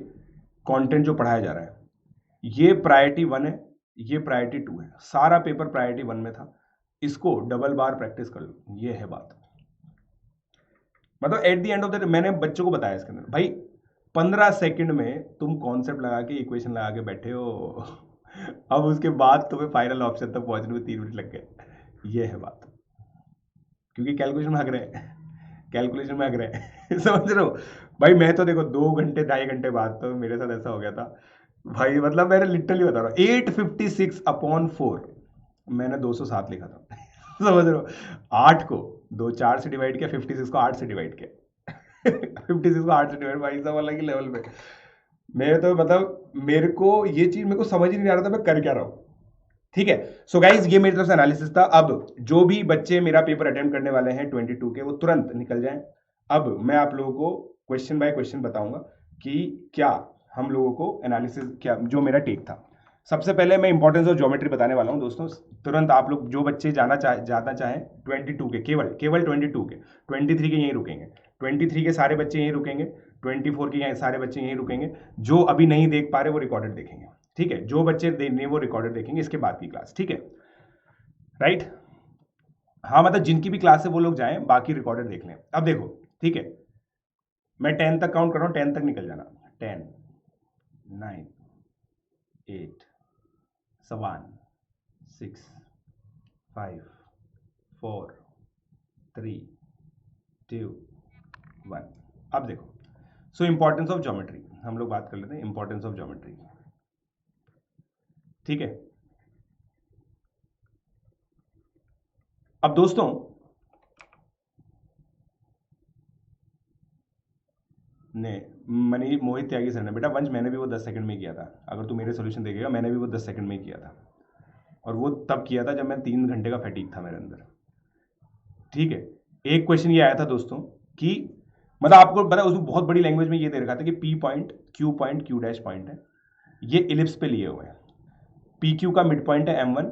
कंटेंट जो पढ़ाया जा रहा है, ये प्रायोरिटी वन है, ये प्रायोरिटी टू है, सारा पेपर प्रायोरिटी वन में था, इसको डबल बार प्रैक्टिस कर लो, ये है बात। मतलब at the end of the day मैंने बच्चों को बताया इसके अंदर, भाई 15 सेकंड में तुम कॉन्सेप्ट लगा के इक्वेशन लगा के बैठे हो अब उसके बाद तुम्हें फाइनल ऑप्शन तक पहुंचने में 3 मिनट लग गए, ये है बात, क्योंकि कैलकुलेशन में हग रहे हैं, कैलकुलेशन में हग रहे हैं समझ रहे हो भाई। मैं तो देखो 2 घंटे 2.5 घंटे बाद तो मेरे साथ ऐसा हो गया था भाई, मतलब मैंने लिटरली बता रहा हूँ 856/4 मैंने 207 लिखा था समझ रहे हो, 8 को 4 से डिवाइड किया, 56 को 8 से डिवाइड किया 56 को 8 से डिवाइड, भाई सब अलग ही लेवल पे। मेरे तो मतलब मेरे को ये चीज मेरे को समझ ही नहीं आ रहा था मैं कर क्या रहा हूँ, ठीक है। सो गाइज ये मेरी तरफ से एनालिसिस था। अब जो भी बच्चे मेरा पेपर अटेम्प्ट करने वाले हैं 22 के, वो तुरंत निकल जाएं। अब मैं आप लोगों को क्वेश्चन बाय क्वेश्चन बताऊंगा कि क्या हम लोगों को एनालिसिस, क्या जो मेरा टेक था। सबसे पहले मैं इंपॉर्टेंस ऑफ ज्योमेट्री बताने वाला हूं दोस्तों, तुरंत आप लोग जो बच्चे जाना चाहें 22 के, केवल 22 के, 23 के यहीं रुकेंगे, 23 के सारे बच्चे यहीं रुकेंगे, 24 के सारे बच्चे यहीं रुकेंगे, जो अभी नहीं देख पा रहे वो रिकॉर्डेड देखेंगे, ठीक है। जो बच्चे नहीं वो रिकॉर्डेड देखेंगे इसके बाद की क्लास, ठीक है, राइट। हाँ मतलब जिनकी भी क्लास है वो लोग जाएं, बाकी रिकॉर्डेड देख लें। अब देखो, ठीक है, मैं 10 तक काउंट कर रहा हूं, 10 तक निकल जाना, 10 9 8 7 6 5 4 3 2 1। अब देखो, सो इंपॉर्टेंस ऑफ ज्योमेट्री हम लोग बात कर लेते हैं, इंपॉर्टेंस ऑफ ज्योमेट्री, ठीक है। अब दोस्तों ने मनी मोहित त्यागी सर ने, बेटा वंश मैंने भी वो 10 सेकंड में किया था, अगर तू मेरे सोल्यूशन देखेगा मैंने भी वो 10 सेकंड में किया था, और वो तब किया था जब मैं 3 घंटे का फैटीग था मेरे अंदर, ठीक है। एक क्वेश्चन ये आया था दोस्तों कि मतलब आपको पता उसमें बहुत बड़ी लैंग्वेज में ये दे रखा था कि P point Q dash point है, ये इलिप्स पे लिए हुए हैं, पी क्यू का मिड पॉइंट है M1,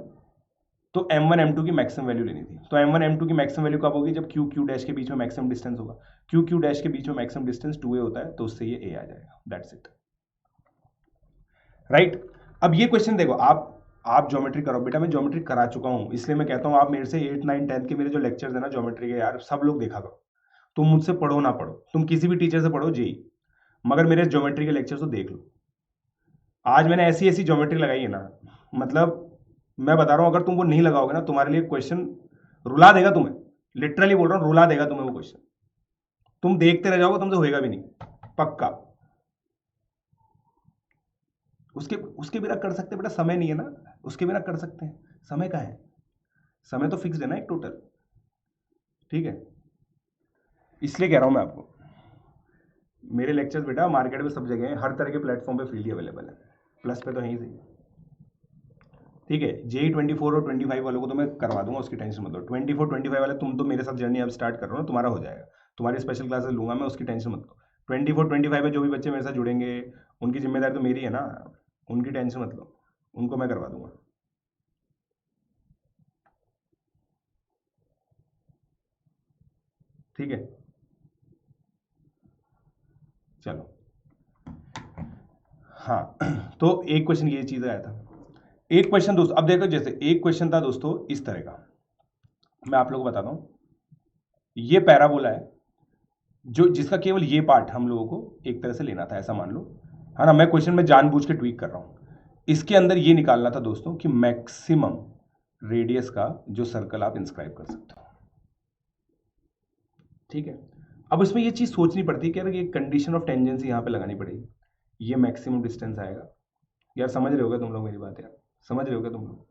तो M1 M2 की मैक्सिमम वैल्यू लेनी थी। तो M1 M2 की मैक्सिमम वैल्यू कब होगी, जब क्यू डैश के बीच में मैक्सिमम डिस्टेंस होगा, क्यू डैश के बीच में मैक्सिमम डिस्टेंस 2a होता है, तो उससे ये a आ जाएगा, दैट्स इट, राइट। अब ये क्वेश्चन देखो, आप ज्योमेट्री करो, बेटा मैं ज्योमेट्री करा चुका हूं, इसलिए मैं कहता हूं आप मेरे से 8 9 10 के मेरे जो लेक्चर्स है ना ज्योमेट्री के, यार सब लोग देखा करो, तुम मुझसे पढ़ो ना पढ़ो, तुम किसी भी टीचर से पढ़ो जेई, मगर मेरे ज्योमेट्री के लेक्चर्स तो देख लो। आज मैंने ऐसी ऐसी ज्योमेट्री लगाई है ना, मतलब मैं बता रहा हूं अगर तुम वो नहीं लगाओगे ना, तुम्हारे लिए क्वेश्चन रुला देगा तुम्हें, लिटरली बोल रहा हूं, रुला देगा तुम्हें वो क्वेश्चन, तुम देखते रह जाओगे, तुमसे होएगा भी नहीं, पक्का। उसके उसके बिना कर सकते बेटा, समय नहीं है ना, उसके बिना कर सकते हैं, समय का है, समय तो फिक्स्ड है ना एक टोटल, ठीक है। इसलिए कह रहा हूं मैं आपको, मेरे लेक्चर्स बेटा मार्केट में सब जगह हैं, हर तरह के प्लेटफॉर्म पे फ्रीली अवेलेबल है, प्लस पे तो है ही सही, ठीक है। JEE 24 और 25 वालों को तो मैं करवा दूंगा, उसकी टेंशन मत लो। 24 25 वाले तुम तो मेरे साथ जर्नी अब स्टार्ट कर रहे हो ना, तुम्हारा हो जाएगा, तुम्हारी स्पेशल क्लासेस लूंगा मैं, उसकी टेंशन मत लो। 24 25 में जो भी बच्चे मेरे साथ जुड़ेंगे उनकी जिम्मेदारी तो मेरी है ना, उनकी टेंशन मत लो, उनको मैं करवा दूंगा। ठीक है, चलो। हाँ तो एक क्वेश्चन ये चीज आया था, एक क्वेश्चन दोस्तों, अब देखो जैसे एक क्वेश्चन था दोस्तों इस तरह का, मैं आप लोगों को बताता हूं। ये पैराबोला है, जो जिसका केवल ये पार्ट हम लोगों को एक तरह से लेना था, ऐसा मान लो, है ना। मैं क्वेश्चन में जानबूझ के ट्वीक कर रहा हूं। इसके अंदर ये निकालना था दोस्तों कि मैक्सिमम रेडियस का जो सर्कल आप इंस्क्राइब कर सकते हो, ठीक है। अब इसमें ये चीज सोचनी पड़ती है कि यार ये कंडीशन ऑफ टेंजेंसी यहां पे लगानी पड़ेगी, ये मैक्सिमम डिस्टेंस आएगा। यार समझ रहे होगे तुम लोग मेरी बात, यार समझ रहे होगे तुम लोग,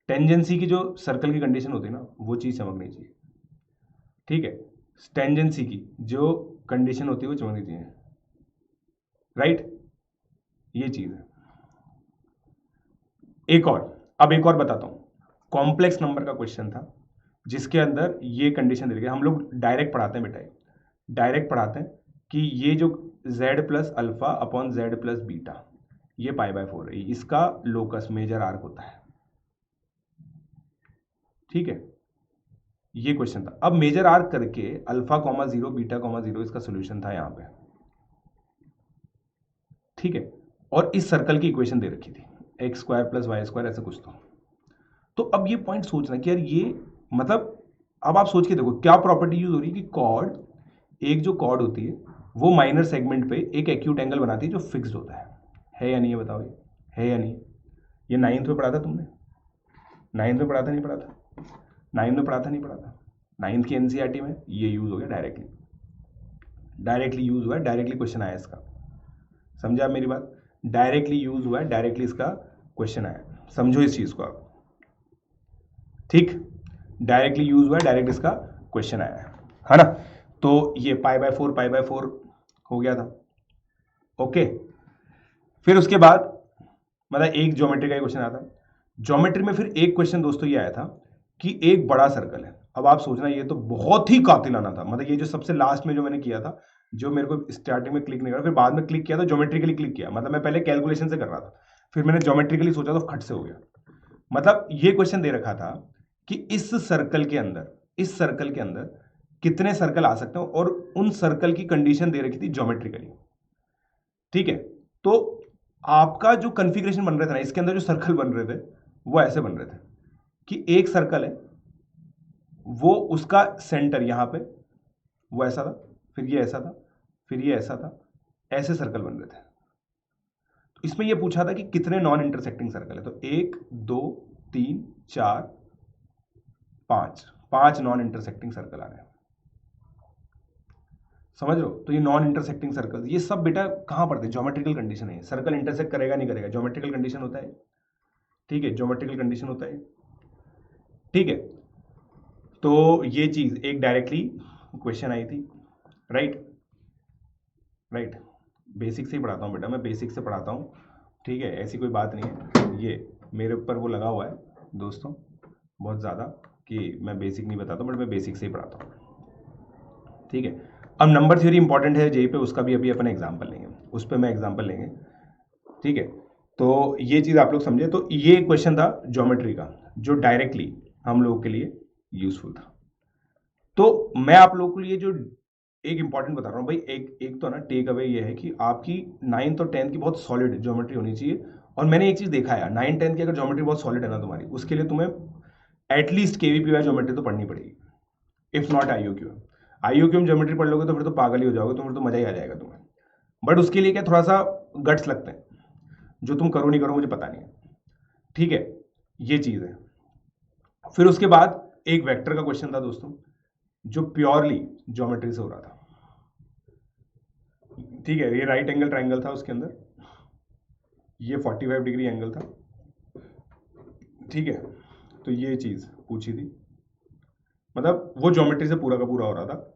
टेंजेंसी की जो सर्कल की कंडीशन होती है ना, वो चीज समझनी चाहिए, ठीक है। टेंजेंसी की जो कंडीशन होती है वो समझनी चाहिए, राइट, ये चीज है। एक और, अब एक और बताता हूं, कॉम्प्लेक्स नंबर का क्वेश्चन था जिसके अंदर ये कंडीशन दे रही है। हम लोग डायरेक्ट पढ़ाते हैं बेटा, डायरेक्ट पढ़ाते हैं कि ये जो z plus alpha upon z plus beta, ये π/4 है, इसका लोकस मेजर आर्क होता है, ठीक है। ये क्वेश्चन था। अब मेजर आर्क करके अल्फा कॉमा 0 बीटा कॉमा 0 इसका सोल्यूशन था यहां पे, ठीक है। और इस सर्कल की इक्वेशन दे रखी थी x square plus y square, ऐसे कुछ तो अब ये पॉइंट सोचना कि यार ये मतलब, अब आप सोच के देखो क्या प्रॉपर्टी यूज हो रही है कि कॉर्ड, एक जो कॉर्ड होती है वो माइनर सेगमेंट पे एक एक्यूट एंगल बनाती है जो फिक्स्ड होता है या नहीं, ये बताओ, ये है या नहीं। ये 9th में पढ़ा था तुमने, 9th में पढ़ा था नहीं पढ़ा था, 9th में पढ़ा था नहीं पढ़ा था, 9th की एनसीईआरटी में ये यूज हो गया डायरेक्टली, डायरेक्टली यूज हुआ है, डायरेक्टली क्वेश्चन आया इसका, समझा आप मेरी बात, डायरेक्टली यूज हुआ है, डायरेक्टली इसका क्वेश्चन आया, समझो इस चीज को आप, ठीक। डायरेक्टली यूज हुआ है, डायरेक्ट इसका क्वेश्चन आया है ना। तो ये π/4 हो गया था, ओके। फिर उसके बाद मतलब एक ज्योमेट्री का क्वेश्चन आया था। ज्योमेट्री में फिर एक क्वेश्चन दोस्तों ये आया था कि एक बड़ा सर्कल है। अब आप सोचना ये तो बहुत ही कातिलाना था, मतलब ये जो सबसे लास्ट में जो मैंने किया था, जो मेरे को स्टार्टिंग में क्लिक नहीं करा, फिर बाद में क्लिक किया तो ज्योमेट्रिकली क्लिक किया, मतलब मैं पहले कैलकुलेशन से कर रहा था, फिर मैंने ज्योमेट्रिकली सोचा तो खट से हो गया। मतलब ये क्वेश्चन दे रखा था कि इस सर्कल के अंदर, इस सर्कल के अंदर कितने सर्कल आ सकते हैं, और उन सर्कल की कंडीशन दे रखी थी ज्योमेट्रिकली, ठीक है। तो आपका जो कॉन्फ़िगरेशन बन रहा था ना, इसके अंदर जो सर्कल बन रहे थे वो ऐसे बन रहे थे कि एक सर्कल है, वो उसका सेंटर यहां पे वो ऐसा था, फिर ये ऐसा था, फिर ये ऐसा था, ऐसे सर्कल बन रहे थे। तो इसमें ये पूछा था कि कितने नॉन इंटरसेक्टिंग सर्कल है, तो 1 2 3 4 5 नॉन इंटरसेक्टिंग सर्कल आ रहे हैं, समझ लो। तो ये नॉन इंटरसेक्टिंग सर्कल, ये सब बेटा कहां पड़ते हैं, ज्योमेट्रिकल कंडीशन है, सर्कल इंटरसेक्ट करेगा नहीं करेगा, ज्योमेट्रिकल कंडीशन होता है, ठीक है, ज्योमेट्रिकल कंडीशन होता है, ठीक है। तो ये चीज एक डायरेक्टली क्वेश्चन आई थी, राइट, राइट। बेसिक से ही पढ़ाता हूँ बेटा, मैं बेसिक से पढ़ाता हूँ, ठीक है, ऐसी कोई बात नहीं है, ये मेरे ऊपर वो लगा हुआ है दोस्तों बहुत ज़्यादा कि मैं बेसिक नहीं बताता, बट मैं बेसिक से ही पढ़ाता हूँ, ठीक है। अब नंबर थ्योरी इंपॉर्टेंट है जेई पे, उसका भी अभी अपन एग्जाम्पल लेंगे, उस पर मैं एग्जाम्पल लेंगे, ठीक है। तो ये चीज़ आप लोग समझे। तो ये क्वेश्चन था ज्योमेट्री का जो डायरेक्टली हम लोगों के लिए यूजफुल था। तो मैं आप लोगों के लिए जो एक इंपॉर्टेंट बता रहा हूँ भाई, एक तो ना टेक अवे ये है कि आपकी 9th और 10th की बहुत सॉलिड ज्योमेट्री होनी चाहिए। और मैंने एक चीज देखा है, 9 10 की अगर ज्योमेट्री बहुत सॉलिड है ना तुम्हारी, उसके लिए तुम्हें एटलीस्ट केवीपीवाई ज्योमेट्री तो पढ़नी पड़ेगी, इफ नॉट आईओक्यू। आईओक्यू में ज्योमेट्री पढ़ लोगे तो फिर तो पागल ही हो जाओगे, तो फिर तो मजा ही आ जाएगा तुम्हें। बट उसके लिए क्या थोड़ा सा गट्स लगते हैं, जो तुम करो नहीं करो मुझे पता नहीं है, ठीक है, ये चीज है। फिर उसके बाद एक वेक्टर का क्वेश्चन था दोस्तों जो प्योरली ज्योमेट्री से हो रहा था, ठीक है। ये राइट एंगल ट्राइंगल था, उसके अंदर ये 45 डिग्री एंगल था, ठीक है। तो ये चीज पूछी थी, मतलब वो ज्योमेट्री से पूरा का पूरा हो रहा था,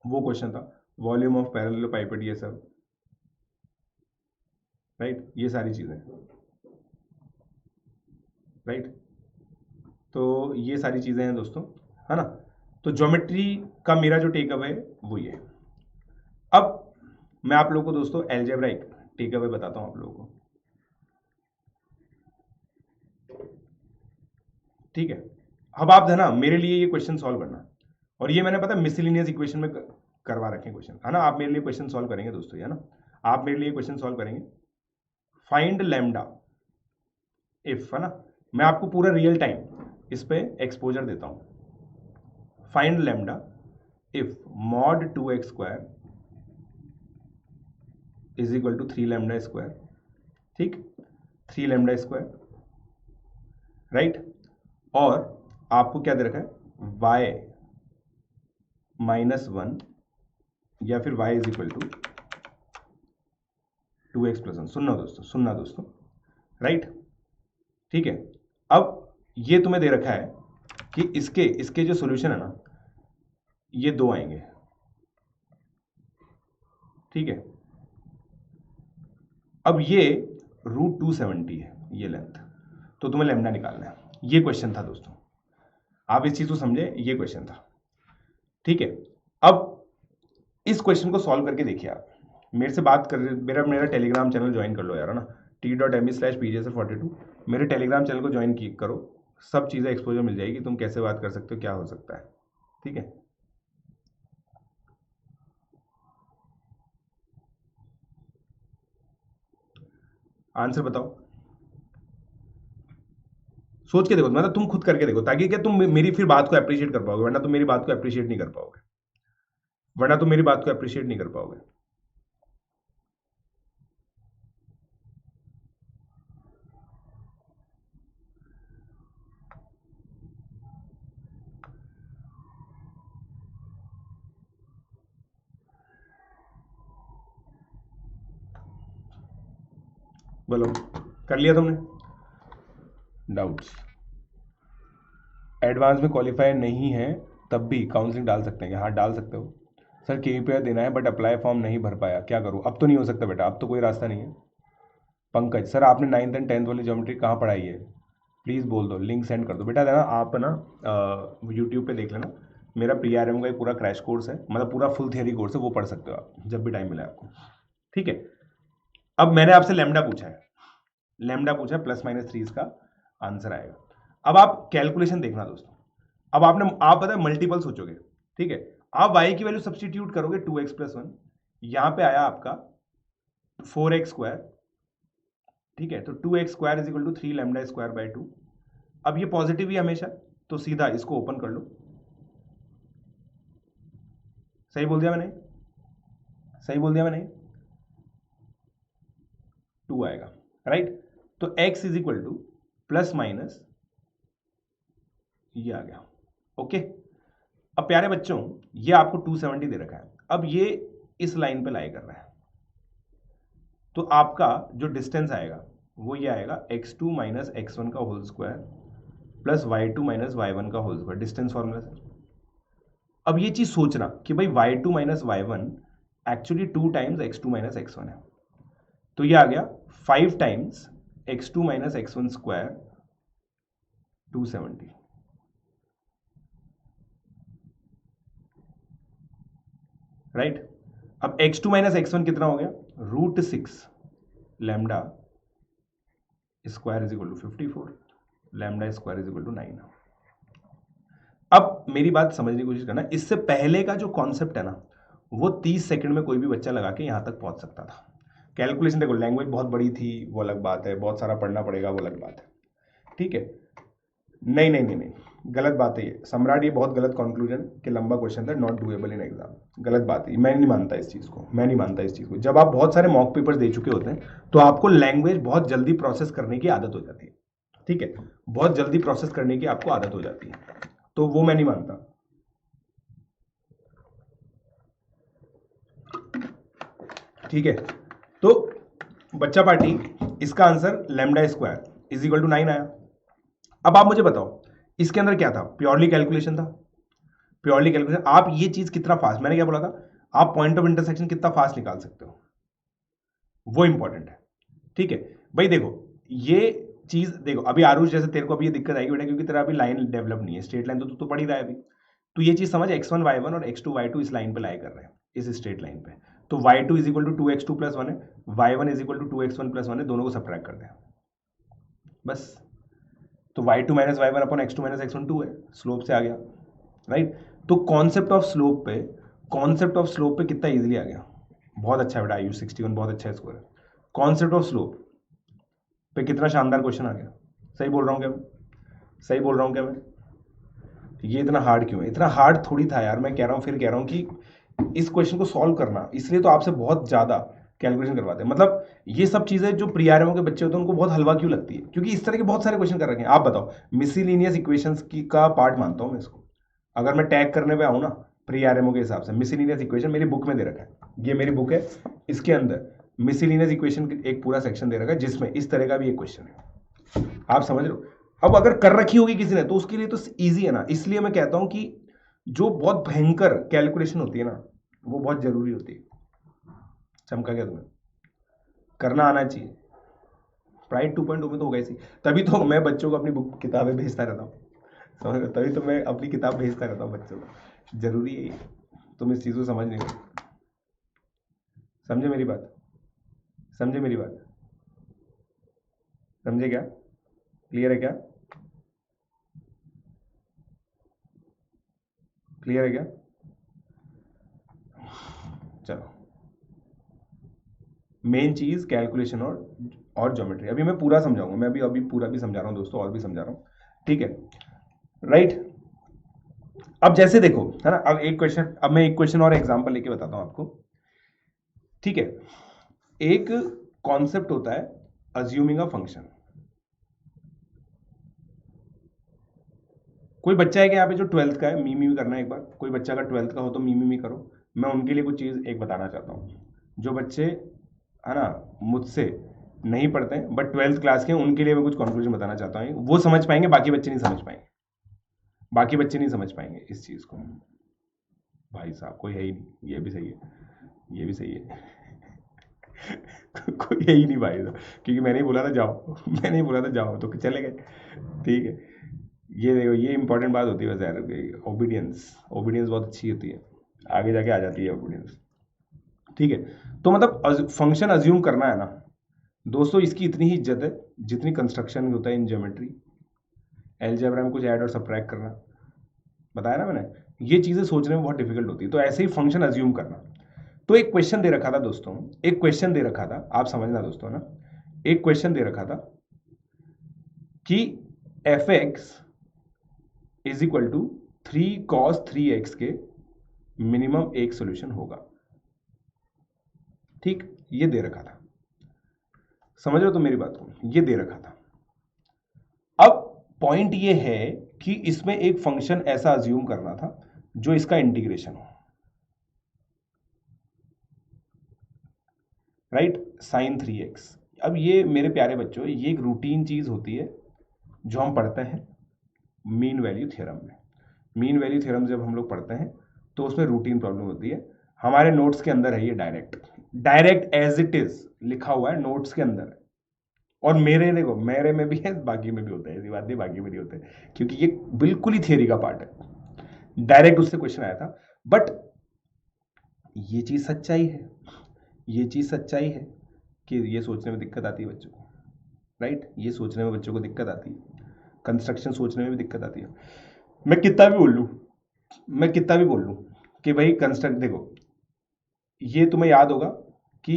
वो क्वेश्चन था। वॉल्यूम ऑफ पैरेललोपाइपेट, ये सब, राइट, ये सारी चीजें, राइट। तो ये सारी चीजें हैं दोस्तों, है ना। तो ज्योमेट्री का मेरा जो टेक अवे है वो ये है। अब मैं आप लोगों को दोस्तों एलजेब्राइक टेक अवे बताता हूं आप लोगों को, ठीक है। अब आप है ना मेरे लिए ये क्वेश्चन सॉल्व करना, और ये मैंने पता मिसलिनियस इक्वेशन में करवा रखे क्वेश्चन, है ना। आप मेरे लिए क्वेश्चन सॉल्व करेंगे दोस्तों, है ना, आप मेरे लिए क्वेश्चन सॉल्व करेंगे। फाइंड लैम्डा इफ, है ना, मैं आपको पूरा रियल टाइम इस पे एक्सपोजर देता हूं। Find lambda if mod 2x square is equal to 3 lambda square, ठीक, 3 लैम्डा स्क्वायर, राइट। और आपको क्या दे रखा है, y -1 या फिर y is equal to 2x + 1। सुनना दोस्तों, सुनना दोस्तों, राइट, ठीक है। अब ये तुम्हें दे रखा है कि इसके जो सॉल्यूशन है ना, ये 2 आएंगे, ठीक है। अब ये √270 है ये लेंथ, तो तुम्हें लैम्डा निकालना है। ये क्वेश्चन था दोस्तों, आप इस चीज को समझे, ये क्वेश्चन था, ठीक है। अब इस क्वेश्चन को सॉल्व करके देखिए आप, मेरे से बात कर, मेरा टेलीग्राम चैनल ज्वाइन कर लो यार, है ना, t.me/pjsr42, मेरे टेलीग्राम चैनल को ज्वाइन करो, सब चीज़ें एक्सपोजर मिल जाएगी, तुम कैसे बात कर सकते हो, क्या हो सकता है, ठीक है। आंसर बताओ, सोच के देखो, मतलब तुम खुद करके देखो, ताकि क्या तुम मेरी फिर बात को अप्रिशिएट कर पाओगे, वरना तुम मेरी बात को अप्रिशिएट नहीं कर पाओगे, वरना तुम मेरी बात को अप्रिशिएट नहीं कर पाओगे। बोलो, कर लिया तुमने? डाउट्स? एडवांस में क्वालिफाई नहीं है तब भी काउंसलिंग डाल सकते हैं? हाँ डाल सकते हो सर, KVPR देना है बट अप्लाई फॉर्म नहीं भर पाया, क्या करूँ? अब तो नहीं हो सकता बेटा, अब तो कोई रास्ता नहीं है। पंकज सर, आपने 9th एंड 10th वाली ज्योमेट्री कहाँ पढ़ाई है, प्लीज़ बोल दो, लिंक सेंड कर दो बेटा। ना आप ना यूट्यूब पे देख लेना, मेरा PRM का एक पूरा क्रैश कोर्स है, मतलब पूरा फुल थियरी कोर्स है, वो पढ़ सकते हो आप जब भी टाइम मिले आपको, ठीक है। अब मैंने आपसे लैम्डा पूछा है, +-3 इसका आंसर आएगा। अब आप कैलकुलेशन देखना दोस्तों, अब आप पता है मल्टीपल सोचोगे, ठीक है। आप y की वैल्यू सब्सटीट्यूट करोगे 2x + 1, यहां पे आया आपका 4x², ठीक है। तो 2x² is equal to 3 lambda square by 2। अब ये पॉजिटिव ही हमेशा, तो सीधा इसको ओपन कर लो। सही बोल दिया मैंने? सही बोल दिया मैंने? 2 आएगा, राइट। तो x इज इक्वल टू ± ये आ गया, ओके। अब प्यारे बच्चों, ये आपको 270 दे रखा है, अब ये इस लाइन पे लाई कर रहा है, तो आपका जो डिस्टेंस आएगा वो ये आएगा x2 - x1 का whole square plus y2 - y1 का होल स्क्वायर, डिस्टेंस फॉर्मूला से। अब ये चीज सोचना कि भाई y2 - y1 actually 2 times x2 - x1 है, तो ये आ गया 5 times x2 - x1 square 270, right. अब x2 - x1 कितना हो गया, √6 lambda square is equal to 54, lambda square is equal to 9। अब मेरी बात समझने की कोशिश करना, इससे पहले का जो कॉन्सेप्ट है ना, वो 30 सेकंड में कोई भी बच्चा लगा के यहां तक पहुंच सकता था। कैलकुलेशन देखो, लैंग्वेज बहुत बड़ी थी वो अलग बात है, बहुत सारा पढ़ना पड़ेगा वो अलग बात है, ठीक है। नहीं नहीं नहीं नहीं, गलत बात है ये सम्राट, ये बहुत गलत कंक्लूजन कि लंबा क्वेश्चन था, नॉट डूएबल इन एग्जाम, गलत बात है, मैं नहीं मानता इस चीज़ को, मैं नहीं मानता इस चीज़ को। जब आप बहुत सारे मॉक पेपर्स दे चुके होते हैं तो आपको लैंग्वेज बहुत जल्दी प्रोसेस करने की आदत हो जाती है, ठीक है, बहुत जल्दी प्रोसेस करने की आपको आदत हो जाती है, तो वो मैं नहीं मानता, ठीक है। तो बच्चा पार्टी, इसका answer lambda square is equal to 9 आया। अब आप मुझे बताओ, इसके अंदर क्या था, प्योरली कैलकुलेशन था, प्योरली कैलकुलेशन। आप ये चीज कितना फास्ट, मैंने क्या बोला था, आप पॉइंट ऑफ इंटरसेक्शन कितना फास्ट निकाल सकते हो, वो इंपॉर्टेंट है। ठीक है भाई, देखो ये चीज देखो, अभी आरुष जैसे तेरे को अभी ये दिक्कत आएगी बेटा, क्योंकि तेरा अभी लाइन डेवलप नहीं है, स्ट्रेट लाइन तो तू तो पढ़ ही रहा है अभी। तो ये चीज समझ, x1 y1 और x2 y2 इस लाइन पे लाई कर रहे हैं, इस स्ट्रेट लाइन पे। तो y2 is equal to 2x2 plus 1 है, y1 is equal to 2x1 plus 1 है, दोनों को सब्ट्रैक्ट कर दें बस। तो y2 minus y1 upon x2 minus x1 2 है, स्लोप से आ गया, राइट। तो कॉन्सेप्ट ऑफ स्लोप पे, कॉन्सेप्ट ऑफ स्लोप पे कितना इजीली आ गया, बहुत अच्छा है बेटा, IU 61 बहुत अच्छा स्कोर है। कॉन्सेप्ट ऑफ स्लोप पे कितना शानदार क्वेश्चन आ गया, सही बोल रहा हूँ क्या मैं, सही बोल रहा हूँ क्या मैं? ये इतना हार्ड क्यों है, इतना हार्ड थोड़ी था यार, मैं कह रहा हूँ, फिर कह रहा हूँ कि इस क्वेश्चन को सॉल्व करना, इसलिए तो आपसे बहुत ज्यादा कैलकुलेशन करवाते हैं। मतलब ये सब चीजें जो प्री आरएमओ के बच्चे होते हैं उनको बहुत हलवा क्यों लगती है, क्योंकि इस तरह के बहुत सारे क्वेश्चन कर रखे हैं। आप बताओ, मिसलिनियस इक्वेशंस की का पार्ट मानता हूं मैं इसको, अगर मैं टैग करने पे आऊं ना प्री आरएमओ के हिसाब से, मिसलिनियस इक्वेशन मेरी बुक में दे रखा है, ये मेरी बुक है, इसके अंदर मिसलिनियस इक्वेशन एक पूरा सेक्शन दे रखा है जिसमें इस तरह का भी एक क्वेश्चन है, आप समझ रहे हो। अब अगर कर रखी होगी किसी ने तो उसके लिए तो इजी है ना, इसलिए मैं कहता हूं कि जो बहुत भयंकर कैलकुलेशन होती है ना वो बहुत जरूरी होती है। चमका क्या तुम्हें, करना आना चाहिए, प्राइड 2.0 में तो होगा इसी, तभी तो मैं बच्चों को अपनी बुक किताबें भेजता रहता हूँ, समझ रहे हो? तभी तो मैं अपनी किताब भेजता रहता हूँ बच्चों को, जरूरी है ये। तुम इस चीज को समझ नहीं रहे, समझे मेरी बात, समझे मेरी बात, समझे क्या, क्लियर है क्या, क्लियर है क्या? चलो, मेन चीज कैलकुलेशन और ज्योमेट्री, अभी मैं पूरा समझाऊंगा, मैं अभी अभी पूरा भी समझा रहा हूँ दोस्तों, और भी समझा रहा हूँ, ठीक है, राइट। अब जैसे देखो है ना, अब मैं एक क्वेश्चन और एग्जांपल लेके बताता हूँ आपको, ठीक है। एक कॉन्सेप्ट होता है अज्यूमिंग अ फंक्शन। कोई बच्चा है कि यहाँ पे जो 12th का है, मी करना है एक बार, कोई बच्चा अगर 12th का हो तो मी करो। मैं उनके लिए कुछ चीज एक बताना चाहता हूँ, जो बच्चे है ना मुझसे नहीं पढ़ते हैं बट 12th क्लास के हैं, उनके लिए मैं कुछ कंक्लूजन बताना चाहता हूँ, वो समझ पाएंगे, बाकी बच्चे नहीं समझ पाएंगे, बाकी बच्चे नहीं समझ पाएंगे इस चीज को। भाई साहब कोई है ही नहीं, ये भी सही है, ये भी सही है कोई है ही नहीं भाई साहब, क्योंकि मैंने ही बोला था जाओ मैंने ही बोला था जाओ तो चले गए, ठीक है। ये देखो, ये इंपॉर्टेंट बात होती है वैसे यार, ओबीडियंस, ओबीडियंस बहुत अच्छी होती है, आगे जाके आ जाती है ओबीडियंस, ठीक है। तो मतलब फंक्शन अज्यूम करना है ना दोस्तों, इसकी इतनी ही इज्जत है जितनी कंस्ट्रक्शन में होता है इन ज्योमेट्री, अलजेब्रा में कुछ ऐड और सब्ट्रैक्ट करना, बताया ना मैंने, ये चीजें सोचने में बहुत डिफिकल्ट होती है। तो ऐसे ही फंक्शन अज्यूम करना। तो एक क्वेश्चन दे रखा था दोस्तों, एक क्वेश्चन दे रखा था, आप समझना दोस्तों ना, एक क्वेश्चन दे रखा था कि f x is equal to 3 cos 3x के मिनिमम एक सोल्यूशन होगा, ठीक, ये दे रखा था, समझ रहे हो तो मेरी बात को, ये दे रखा था। अब पॉइंट ये है कि इसमें एक फंक्शन ऐसा अज्यूम करना था जो इसका इंटीग्रेशन हो, राइट, sin 3x। अब ये मेरे प्यारे बच्चों, ये एक रूटीन चीज होती है जो हम पढ़ते हैं मीन वैल्यू थ्योरम में। मीन वैल्यू थ्योरम जब हम लोग पढ़ते हैं तो उसमें रूटीन प्रॉब्लम होती है, हमारे नोट्स के अंदर है ये, direct direct as it is लिखा हुआ है नोट्स के अंदर, और मेरे देखो मेरे में भी है, बाकी में भी होता है, ऐसी बात नहीं बाकी में नहीं होता है, क्योंकि ये बिल्कुल ही थियरी का पार्ट है, डायरेक्ट उससे क्वेश्चन आया था। बट ये चीज सच्चाई है, ये चीज सच्चाई है कि ये सोचने में दिक्कत आती है बच्चों को, राइट, ये सोचने में बच्चों को दिक्कत आती है, कंस्ट्रक्शन सोचने में भी दिक्कत आती है। मैं कितना भी बोल लूं, मैं कितना भी बोल लूं कि भाई कंस्ट्रक्ट, देखो ये तुम्हें याद होगा कि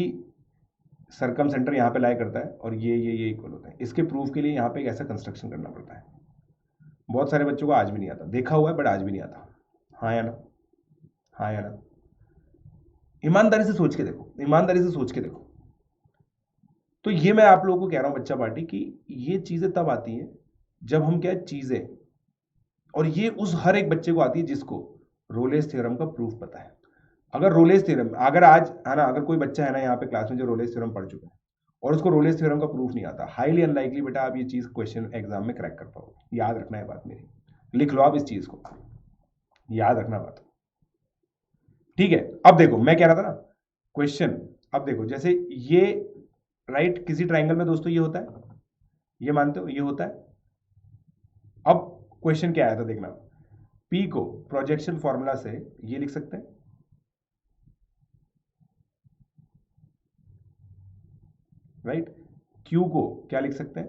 सरकम सेंटर यहाँ पे लाई करता है और ये इक्वल होता है, इसके प्रूफ के लिए यहाँ पे एक ऐसा कंस्ट्रक्शन करना पड़ता है, बहुत सारे बच्चों को आज भी नहीं आता, देखा हुआ है बट आज भी नहीं आता, हाँ या ना, हाँ या ना, ईमानदारी से सोच के देखो, ईमानदारी से सोच के देखो। तो ये मैं आप लोगों को कह रहा हूं बच्चा पार्टी की, ये चीजें तब आती हैं जब हम क्या चीजें, और ये उस हर एक बच्चे को आती है जिसको रोलेस थ्योरम का प्रूफ पता है। अगर रोलेस थ्योरम, अगर आज है ना, अगर कोई बच्चा है ना यहाँ पे क्लास में जो रोलेस थ्योरम पढ़ चुका है और उसको रोलेस थ्योरम का प्रूफ नहीं आता, हाईली अनलाइकली बेटा आप ये चीज क्वेश्चन एग्जाम में क्रैक कर पाओगे, याद रखना है बात मेरी, लिख लो आप इस चीज को, याद रखना बात। ठीक है, अब देखो मैं कह रहा था ना क्वेश्चन, अब देखो जैसे ये राइट किसी ट्राइंगल में दोस्तों ये होता है, ये मानते हो ये होता है। अब क्वेश्चन क्या आया था देखना, P को प्रोजेक्शन फॉर्मूला से ये लिख सकते हैं, राइट। Q को क्या लिख सकते हैं,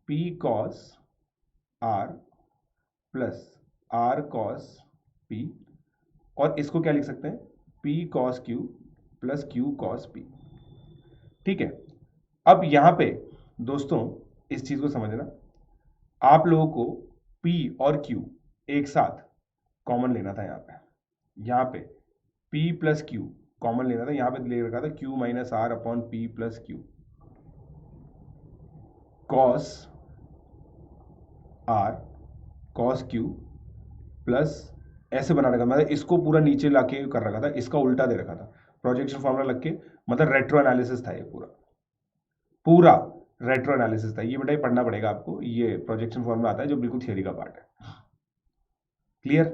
P cos R plus R cos P, और इसको क्या लिख सकते हैं, P cos Q plus Q cos P। ठीक है, अब यहां पे दोस्तों इस चीज को समझना, आप लोगों को P और Q एक साथ कॉमन लेना था। यहाँ पे P प्लस Q कॉमन लेना था, यहाँ पे ले रखा था Q minus R upon P plus Q cos R cos Q plus ऐसे बना रखा, मतलब इसको पूरा नीचे लाके कर रखा था, इसका उल्टा दे रखा था, प्रोजेक्शन फॉर्मूला लग के, मतलब रेट्रो एनालिसिस था ये पूरा पूरा रेट्रो एनालिसिस था ये। बेटा ये पढ़ना पड़ेगा आपको, ये प्रोजेक्शन फॉर्मूला आता है जो बिल्कुल थियरी का पार्ट है। क्लियर,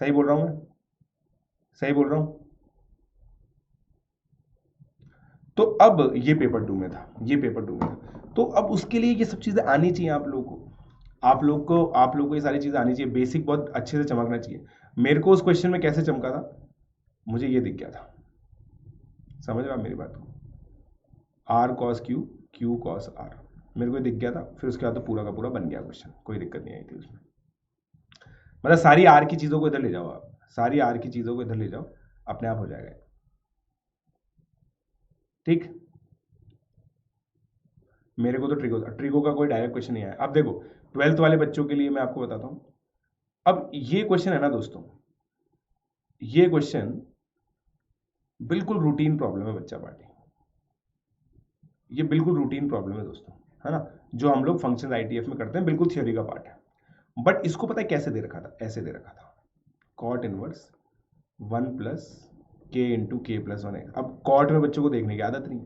सही बोल रहा हूं मैं, सही बोल रहा हूं। तो अब ये पेपर 2 में था, ये पेपर 2 में था, तो अब उसके लिए ये सब चीजें आनी चाहिए आप लोगों को, आप लोग को ये सारी चीजें आनी चाहिए, बेसिक बहुत अच्छे से चमकना चाहिए। मेरे को उस क्वेश्चन में कैसे चमका था, मुझे ये दिख गया था, समझ रहे आप मेरी बात को, r cos q, q cos r, मेरे को दिख गया था, फिर उसके बाद तो पूरा का पूरा बन गया क्वेश्चन, कोई दिक्कत नहीं आई थी उसमें। मतलब सारी आर की चीजों को इधर ले जाओ आप, सारी आर की चीजों को इधर ले जाओ, अपने आप हो जाएगा। ठीक, मेरे को तो ट्रिगो का कोई डायरेक्ट क्वेश्चन नहीं आया। अब देखो 12th वाले बच्चों के लिए मैं आपको बताता हूं, अब ये क्वेश्चन है ना दोस्तों, ये क्वेश्चन बिल्कुल रूटीन प्रॉब्लम है बच्चा पार्टी, ये बिल्कुल रूटीन प्रॉब्लम है दोस्तों, है ना, जो हम लोग फंक्शन आईटीएफ में करते हैं, बिल्कुल थियोरी का पार्ट है। बट इसको पता है कैसे दे रखा था, ऐसे दे रखा था, कॉट इनवर्स 1 प्लस के इंटू के प्लस 1 है। अब कॉट में बच्चों को देखने की आदत नहीं,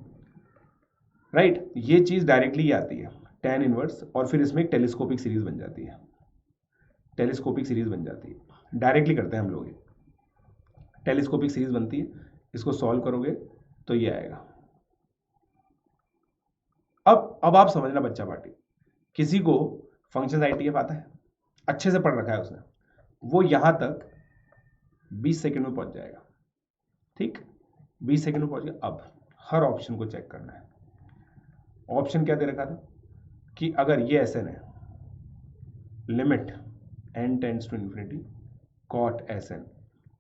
राइट, ये चीज डायरेक्टली आती है टेन इनवर्स, और फिर इसमें एक टेलीस्कोपिक सीरीज बन जाती है, टेलीस्कोपिक सीरीज बन जाती है, डायरेक्टली करते हैं हम लोग, टेलीस्कोपिक सीरीज बनती है, इसको सॉल्व करोगे तो ये आएगा। अब आप समझना बच्चा पार्टी, किसी को फंक्शन आईटीएफ आता है, अच्छे से पढ़ रखा है उसने, वो यहां तक 20 सेकंड में पहुंच जाएगा। ठीक, 20 सेकंड में पहुंच गया। अब हर ऑप्शन को चेक करना है, ऑप्शन क्या दे रखा था कि अगर ये एस एन है, limit n tends to infinity cot s n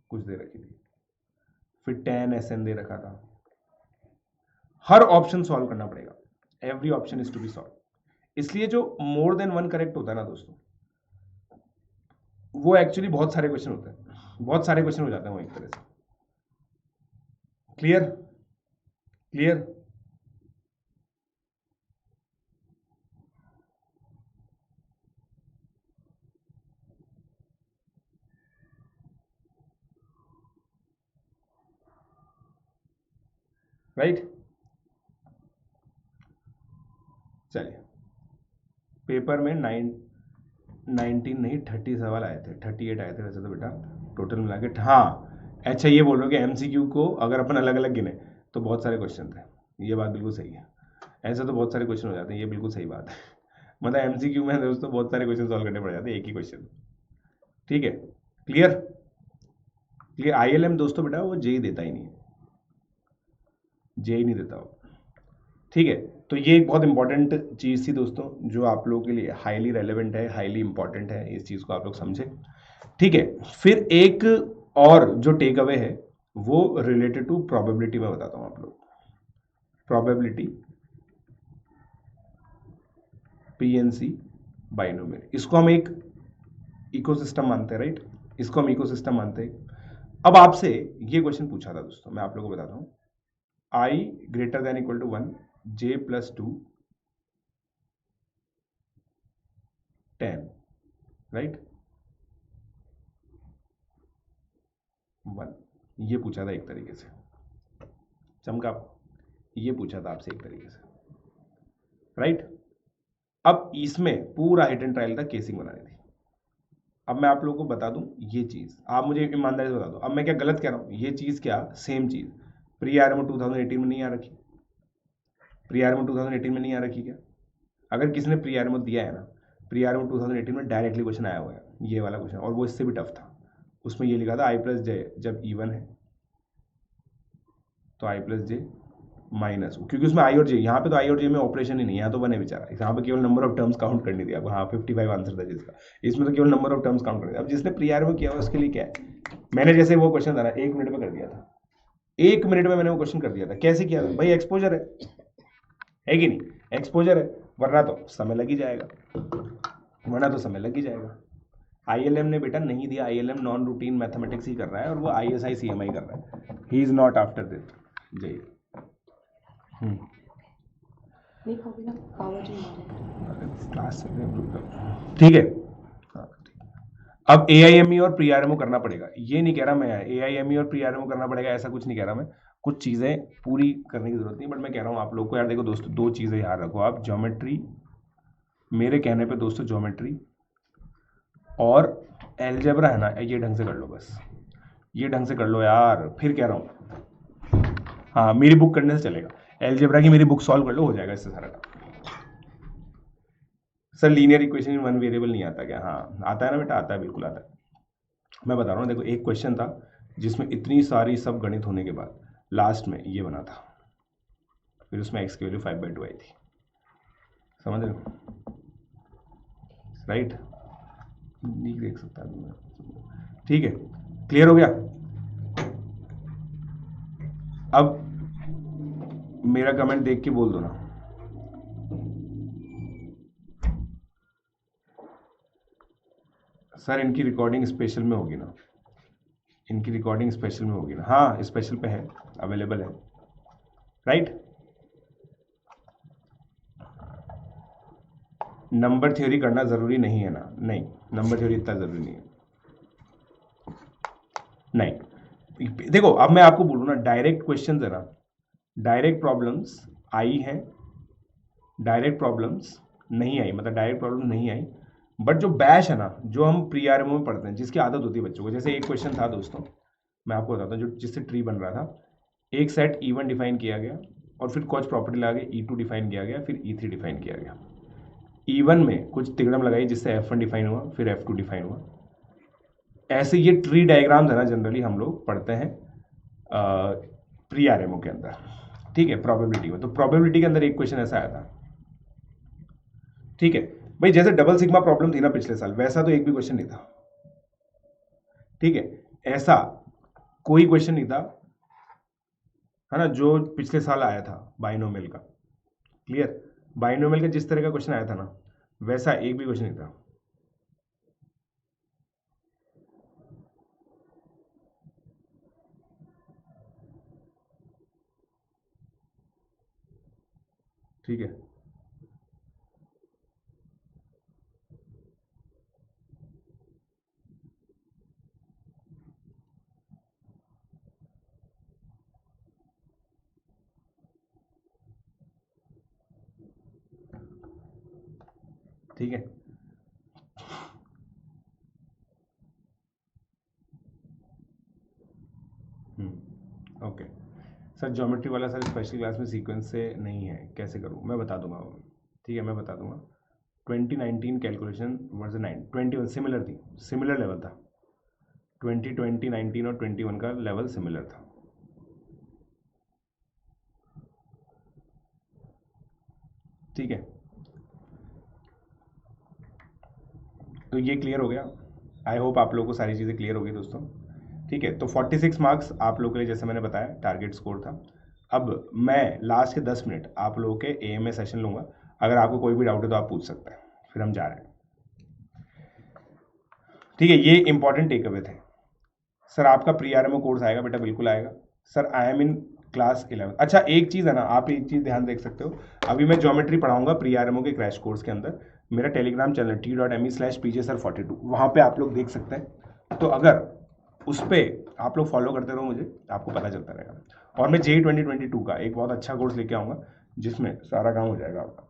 कुछ दे रखी थी, फिर tan एस एन दे रखा था, हर ऑप्शन सॉल्व करना पड़ेगा, every option is to be solve. इसलिए जो मोर देन वन करेक्ट होता है ना दोस्तों, वो एक्चुअली बहुत सारे क्वेश्चन होते हैं, बहुत सारे क्वेश्चन हो जाते हैं वो एक तरह से। Clear, clear, right. चलिए, पेपर में 19 नहीं 30 सवाल आए थे, 38 आए थे वैसे तो बेटा टोटल मिला के। हाँ अच्छा, ये बोल रहे हो कि एमसीक्यू को अगर अपन अलग अलग गिने तो बहुत सारे क्वेश्चन थे, ये बात बिल्कुल सही है, ऐसे तो बहुत सारे क्वेश्चन हो जाते हैं, ये बिल्कुल सही बात है। मतलब एमसीक्यू में दोस्तों बहुत सारे क्वेश्चन सॉल्व करने पड़ जाते हैं एक ही क्वेश्चन। ठीक है, क्लियर, क्लियर। आईएलएम दोस्तों बेटा वो जेई देता ही नहीं है, जेई नहीं देता वो। ठीक है, तो ये एक बहुत इंपॉर्टेंट चीज़ थी दोस्तों, जो आप लोगों के लिए हाईली रेलेवेंट है, हाईली इंपॉर्टेंट है, इस चीज़ को आप लोग समझे। ठीक है, फिर एक और जो टेक अवे है वो रिलेटेड टू प्रोबेबिलिटी में बताता हूं आप लोग, प्रोबेबिलिटी पीएनसी बाइनोमियल, इसको हम एक इकोसिस्टम मानते हैं, राइट, इसको हम इकोसिस्टम मानते हैं। अब आपसे ये क्वेश्चन पूछा था दोस्तों, मैं आप लोगों को बताता हूं, I greater than equal to 1 J plus 2 10, right, 1, ये पूछा था एक तरीके से, चमका, ये पूछा था आपसे एक तरीके से, राइट। अब इसमें पूरा हिट एंड ट्रायल था, केसिंग बनानी थी। अब मैं आप लोगों को बता दूं ये चीज़, आप मुझे ईमानदारी से बता दो, अब मैं क्या गलत कह रहा हूँ? ये चीज़ क्या सेम चीज़ प्री आरएमओ 2018 में नहीं आ रखी? प्री आरएमओ 2018 में नहीं आ रखी क्या? अगर किसी ने प्री आरएमओ दिया है ना, प्री आरएमओ 2018 में डायरेक्टली क्वेश्चन आया हुआ है, ये वाला क्वेश्चन, और वो इससे भी टफ था। उसमें ये लिखा था आई प्लस जे जब इवन है तो आई प्लस जे माइनस, क्योंकि उसमें आई और जे, यहाँ पे तो आई और जे में ऑपरेशन ही नहीं है, यहाँ तो बने बेचारा, यहाँ पे केवल नंबर ऑफ टर्म्स काउंट करनी थी आपको। हाँ 55 आंसर था जिसका, इसमें तो केवल नंबर ऑफ टर्म्स काउंट करनी थी। अब जिसने प्री आरएमओ किया हुआ उसके लिए क्या है, मैंने जैसे वो क्वेश्चन था ना 1 मिनट में कर दिया था, 1 मिनट में मैंने वो क्वेश्चन कर दिया था। कैसे किया था भाई? एक्सपोजर है कि नहीं? एक्सपोजर है, वरना तो समय लग ही जाएगा, वरना तो समय लग ही जाएगा। आईएलएम ने बेटा नहीं दिया, आईएलएम नॉन रूटीन मैथमेटिक्स ही कर रहा है और वो आईएसआई सीएमआई कर रहा है, he is not after this. जय क्लास ठीक है। अब एआईएमई और प्री आरएमओ करना पड़ेगा, ये नहीं कह रहा मैं एआईएमई और प्री आरएमओ करना पड़ेगा, ऐसा कुछ नहीं कह रहा मैं, कुछ चीज़ें पूरी करने की जरूरत नहीं, बट मैं कह रहा हूँ आप लोग को यार देखो दोस्तों, दो चीज़ें याद रखो आप, ज्योमेट्री, मेरे कहने पे दोस्तों ज्योमेट्री और एलजेब्रा है ना, ये ढंग से कर लो बस, ये ढंग से कर लो यार, फिर कह रहा हूँ हाँ मेरी बुक करने से चलेगा, एलजेब्रा की मेरी बुक सॉल्व कर लो, हो जाएगा इससे सारा काम। Sir linear equation in one variable नहीं आता क्या? हाँ आता है ना बेटा, आता है, बिल्कुल आता है। मैं बता रहा हूँ देखो, एक क्वेश्चन था जिसमें इतनी सारी सब गणित होने के बाद लास्ट में ये बना था, फिर उसमें एक्स की वैल्यू 5/2 आई थी, समझ रहे हो? राइट, नहीं देख सकता ठीक है, क्लियर हो गया? अब मेरा कमेंट देख के बोल दो ना, सर इनकी रिकॉर्डिंग स्पेशल में होगी ना, इनकी रिकॉर्डिंग स्पेशल में होगी ना? हाँ स्पेशल पे है, अवेलेबल है, राइट। नंबर थ्योरी करना जरूरी नहीं है ना? नहीं, नंबर थ्योरी इतना जरूरी नहीं है, नहीं। देखो अब मैं आपको बोलूँ ना, डायरेक्ट क्वेश्चन है ना, डायरेक्ट प्रॉब्लम्स आई हैं, डायरेक्ट प्रॉब्लम्स नहीं आई, मतलब डायरेक्ट प्रॉब्लम नहीं आई, बट जो बैच है ना, जो हम प्री आरएमओ में पढ़ते हैं, जिसकी आदत होती है बच्चों को, जैसे एक क्वेश्चन था दोस्तों, मैं आपको बताता हूँ, जो जिससे ट्री बन रहा था, एक सेट E1 डिफाइन किया गया और फिर कुछ प्रॉपर्टी लगा के E2 डिफाइन किया गया, फिर E3 डिफाइन किया गया। E1 में कुछ तिगड़म लगाई जिससे F1 डिफाइन हुआ, फिर F2 डिफाइन हुआ। ऐसे ये ट्री डायग्राम्स है ना, जनरली हम लोग पढ़ते हैं प्री आरएमओ के अंदर, ठीक है, प्रोबेबिलिटी में। तो प्रोबेबिलिटी के अंदर एक क्वेश्चन ऐसा आया था, ठीक है भाई, जैसे डबल सिग्मा प्रॉब्लम थी ना पिछले साल, वैसा तो एक भी क्वेश्चन नहीं था, ठीक है, ऐसा कोई क्वेश्चन नहीं था, है ना, जो पिछले साल आया था बाइनोमियल का। क्लियर? बाइनोमियल का जिस तरह का क्वेश्चन आया था ना, वैसा एक भी क्वेश्चन नहीं था। ठीक है, ठीक है, ओके। सर ज्योमेट्री वाला सर स्पेशल क्लास में सीक्वेंस से नहीं है, कैसे करूँ? मैं बता दूंगा, ठीक है मैं बता दूंगा। 2019 कैलकुलेशन वर्जन 9 21 सिमिलर थी, सिमिलर लेवल था, 2020 19 और 21 का लेवल सिमिलर था, ठीक है। तो ये क्लियर हो गया, आई होप आप लोगों को सारी चीज़ें क्लियर हो गई दोस्तों, ठीक है। तो 46 मार्क्स आप लोगों के लिए, जैसे मैंने बताया, टारगेट स्कोर था। अब मैं लास्ट के 10 मिनट आप लोगों के एएमए सेशन लूँगा, अगर आपको कोई भी डाउट है तो आप पूछ सकते हैं, फिर हम जा रहे हैं, ठीक है। ये इंपॉर्टेंट टेक अवे थे। सर आपका प्री आरएमओ कोर्स आएगा बेटा? बिल्कुल आएगा sir, I am in class 11। अच्छा एक चीज़ है ना, आप एक चीज़ ध्यान देख सकते हो, अभी मैं ज्योमेट्री पढ़ाऊंगा प्री आरएमओ के क्रैश कोर्स के अंदर, मेरा टेलीग्राम चैनल t.me/pjsir42, वहाँ पे आप लोग देख सकते हैं। तो अगर उस पर आप लोग फॉलो करते रहो मुझे, आपको पता चलता रहेगा। और मैं JEE 2022 का एक बहुत अच्छा कोर्स लेके आऊँगा, जिसमें सारा काम हो जाएगा आपका।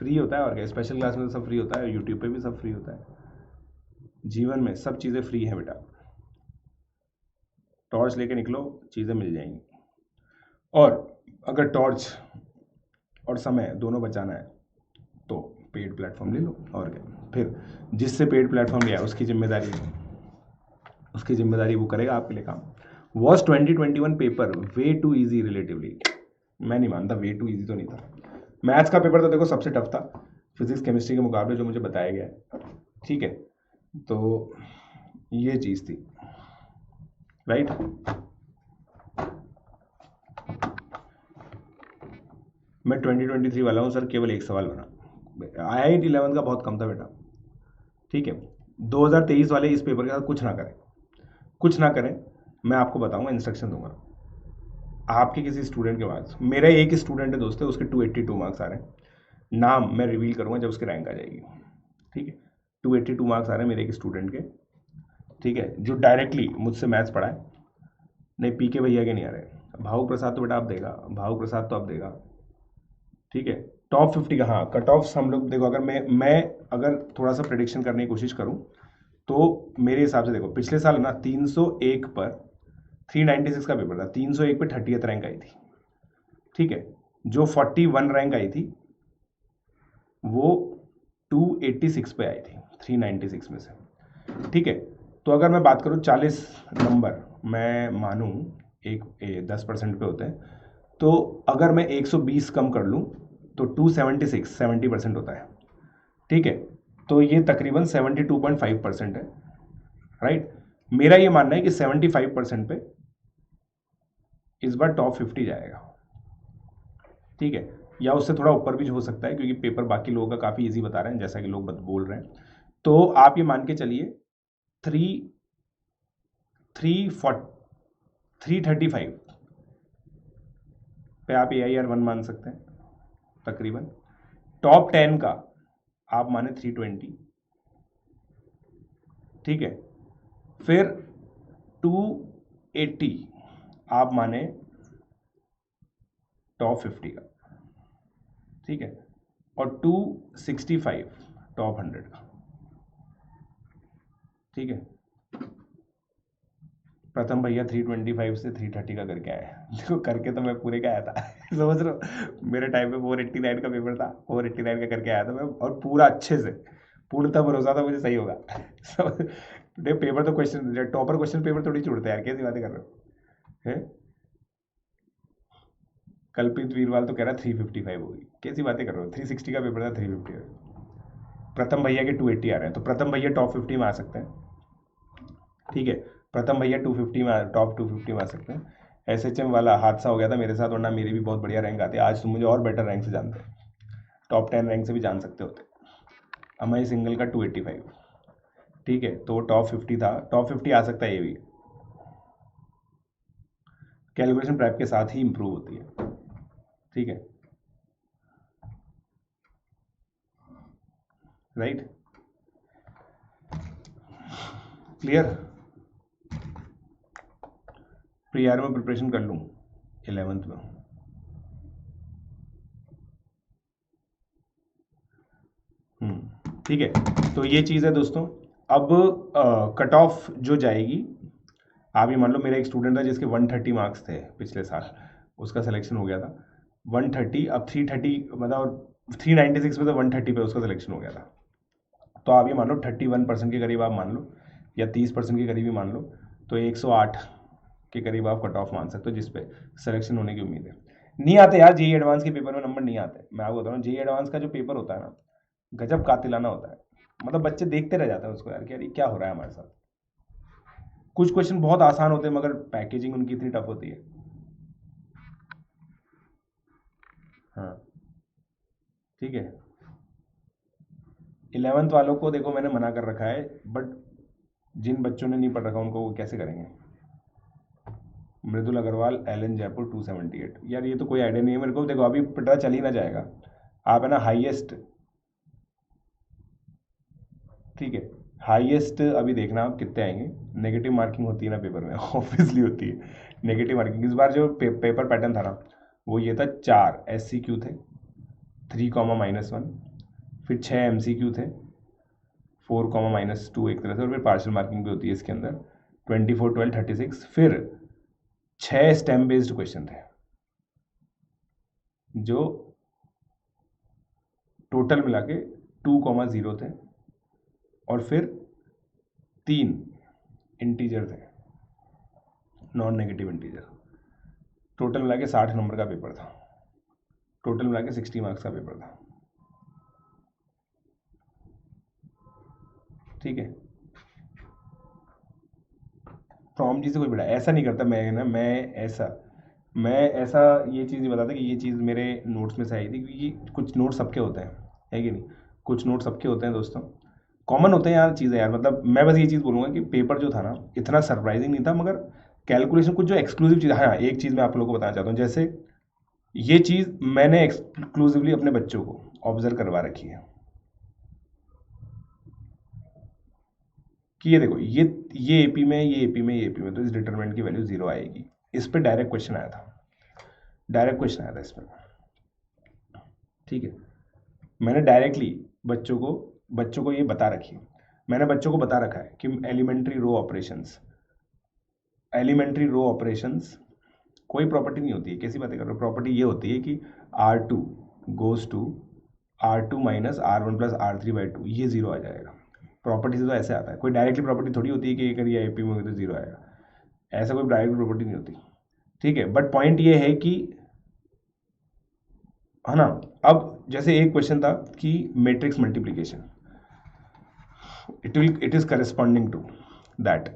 फ्री होता है और क्या, स्पेशल क्लास में तो सब फ्री होता है, यूट्यूब पे भी सब फ्री होता है, जीवन में सब चीज़ें फ्री हैं बेटा। टॉर्च लेके निकलो, चीज़ें मिल जाएंगी। और अगर टॉर्च और समय दोनों बचाना है तो पेड प्लेटफॉर्म ले लो और क्या। फिर जिससे पेड प्लेटफॉर्म लिया उसकी जिम्मेदारी वो करेगा आपके लिए काम। Was 2021 paper way too easy relatively? मैं नहीं मानता, वे टू ईजी तो नहीं था। मैथ्स का पेपर तो देखो सबसे टफ था फिजिक्स केमिस्ट्री के मुकाबले, जो मुझे बताया गया है, ठीक है। तो ये चीज़ थी, राइट। मैं 2023 वाला हूँ सर, केवल एक सवाल बना। IIT 11 का बहुत कम था बेटा, ठीक है। 2023 वाले इस पेपर के साथ कुछ ना करें। मैं आपको बताऊंगा, इंस्ट्रक्शन दूंगा। आपके किसी स्टूडेंट के मार्क्स, मेरा एक स्टूडेंट है दोस्तों, उसके 282 मार्क्स आ रहे हैं। नाम मैं रिवील करूंगा जब उसकी रैंक आ जाएगी, ठीक है। 282 मार्क्स आ रहे हैं मेरे एक स्टूडेंट के, ठीक है, जो डायरेक्टली मुझसे मैथ्स पढ़ा है। नहीं, PK भैया के नहीं आ रहे। भाऊ प्रसाद तो बेटा आप देगा, ठीक है। टॉप 50 का, हाँ, कट ऑफ्स हम लोग देखो, अगर मैं अगर थोड़ा सा प्रेडिक्शन करने की कोशिश करूं तो मेरे हिसाब से देखो, पिछले साल ना 301 पर 396 का पेपर था, 301 पे 30th रैंक आई थी, ठीक है। जो 41 रैंक आई थी वो 286 पे आई थी 396 में से, ठीक है। तो अगर मैं बात करूं 40 नंबर, मैं मानूं 10% पे होते हैं, तो अगर मैं 120 कम कर लूं तो 276 70% होता है, ठीक है। तो ये तकरीबन 72.5% है, राइट। मेरा ये मानना है कि 75% पे इस बार टॉप 50 जाएगा, ठीक है, या उससे थोड़ा ऊपर भी हो सकता है, क्योंकि पेपर बाकी लोगों का काफ़ी इजी बता रहे हैं, जैसा कि लोग बोल रहे हैं। तो आप ये मान के चलिए 335 पे आप AIR 1 मान सकते हैं तकरीबन। टॉप 10 का आप माने 320, ठीक है। फिर 280 आप माने टॉप 50 का, ठीक है, और 265 टॉप 100 का, ठीक है। प्रथम भैया 325 से 330 का करके आए। देखो करके तो मैं पूरे का आया था समझ रहे हो, मेरे टाइम पे 489 का पेपर था, 489 का करके आया था मैं, और पूरा अच्छे से, पूर्णतः भरोसा था मुझे सही होगा देख पेपर तो क्वेश्चन, टॉपर क्वेश्चन पेपर थोड़ी छूटते हैं यार, कैसी बातें कर रहे हो हैं। कल्पित वीरवाल तो कह रहा 355 होगी, कैसी बातें कर रहे हो, 360 का पेपर था, 350। प्रथम भैया के 280 आ रहे हैं, तो प्रथम भैया टॉप 50 में आ सकते हैं, ठीक है। प्रथम भैया 250 में टॉप 250 में आ सकते हैं। SHM वाला हादसा हो गया था मेरे साथ, वरना मेरी भी बहुत बढ़िया रैंक आती है। आज तुम मुझे और बेटर रैंक से जानते, टॉप 10 रैंक से भी जान सकते होते। अमय सिंगल का 285, ठीक है, तो टॉप 50 था, टॉप 50 आ सकता है ये भी। कैलकुलेशन प्रैप के साथ ही इंप्रूव होती है, ठीक है, राइट, क्लियर। प्री आर में प्रिपरेशन कर लूँ 11th में, ठीक है। तो ये चीज़ है दोस्तों। अब कट ऑफ जो जाएगी, आप ये मान लो मेरा एक स्टूडेंट था जिसके 130 मार्क्स थे पिछले साल, उसका सिलेक्शन हो गया था 130, अब 330 मतलब 396 में तो 130 पे उसका सिलेक्शन हो गया था। तो आप ये मान लो 31% के करीब आप मान लो, या 30% के करीब ही मान लो, तो 108 के करीब आप कट ऑफ मान सकते हो, जिसपे सिलेक्शन होने की उम्मीद है। नहीं आते यार, JEE एडवांस के पेपर में नंबर नहीं आते, मैं आपको बता रहा हूँ। JEE एडवांस का जो पेपर होता है ना, गजब कातिलाना होता है, मतलब बच्चे देखते रह जाते हैं उसको यार कि यार ये क्या हो रहा है हमारे साथ। कुछ क्वेश्चन बहुत आसान होते हैं मगर पैकेजिंग उनकी इतनी टफ होती है। हाँ, ठीक है। 11th वालों को देखो मैंने मना कर रखा है, बट जिन बच्चों ने नहीं पढ़ रखा उनको वो कैसे करेंगे। मृदुल अग्रवाल LN जयपुर 278, यार ये तो कोई आइडिया नहीं है मेरे को, देखो अभी पता चल ही ना जाएगा। आप है ना हाईएस्ट, ठीक है, हाईएस्ट अभी देखना आप कितने आएंगे। नेगेटिव मार्किंग होती है ना पेपर में ऑब्वियसली होती है नेगेटिव मार्किंग। इस बार जो पेपर पैटर्न था ना, वो ये था, 4 SCQ थे, 3 कॉमा -1, फिर 6 MCQ थे, 4, -2 एक तरह से, और फिर पार्शियल मार्किंग भी होती है इसके अंदर, 24, 12, 36। फिर 6 स्टेम बेस्ड क्वेश्चन थे जो टोटल मिला के 2, 0 थे, और फिर 3 इंटीजर थे, नॉन नेगेटिव इंटीजर। टोटल मिला के 60 नंबर का पेपर था, टोटल मिला के 60 मार्क्स का पेपर था। ठीक है, प्रॉम जी से कोई बड़ा ऐसा नहीं करता, मैं ऐसा ये चीज़ नहीं बताता कि ये चीज़ मेरे नोट्स में से आई थी, क्योंकि कुछ नोट्स सबके होते हैं, है कि नहीं, कुछ नोट्स सबके होते हैं दोस्तों, कॉमन होते हैं यार चीज़ें यार। मतलब मैं बस ये चीज़ बोलूँगा कि पेपर जो था ना इतना सरप्राइजिंग नहीं था, मगर कैलकुलेशन कुछ जो एक्सक्लूसिव चीज़, हाँ एक चीज़ मैं आप लोगों को बताना चाहता हूँ, जैसे ये चीज़ मैंने एक्सक्लूसिवली अपने बच्चों को ऑब्जर्व करवा रखी है कि ये देखो, ये एपी में, ये एपी में, ये एपी में, तो इस डिटरमिनेंट की वैल्यू 0 आएगी। इस पर डायरेक्ट क्वेश्चन आया था, डायरेक्ट क्वेश्चन आया था इस पर। ठीक है, मैंने डायरेक्टली बच्चों को ये बता रखी है, मैंने बच्चों को बता रखा है कि एलिमेंट्री रो ऑपरेशंस कोई प्रॉपर्टी नहीं होती है। कैसी बातें कर रहे हो, प्रॉपर्टी ये होती है कि R2 goes to R2 minus R1 plus R3/2, ये 0 आ जाएगा। प्रॉपर्टी से तो ऐसे आता है, कोई डायरेक्टली प्रॉपर्टी थोड़ी होती है कि अगर ये एपी में होगी तो 0 आएगा, ऐसा कोई डायरेक्ट प्रॉपर्टी नहीं होती। ठीक है, बट पॉइंट ये है कि, है ना, अब जैसे एक क्वेश्चन था कि matrix multiplication, it is corresponding to that,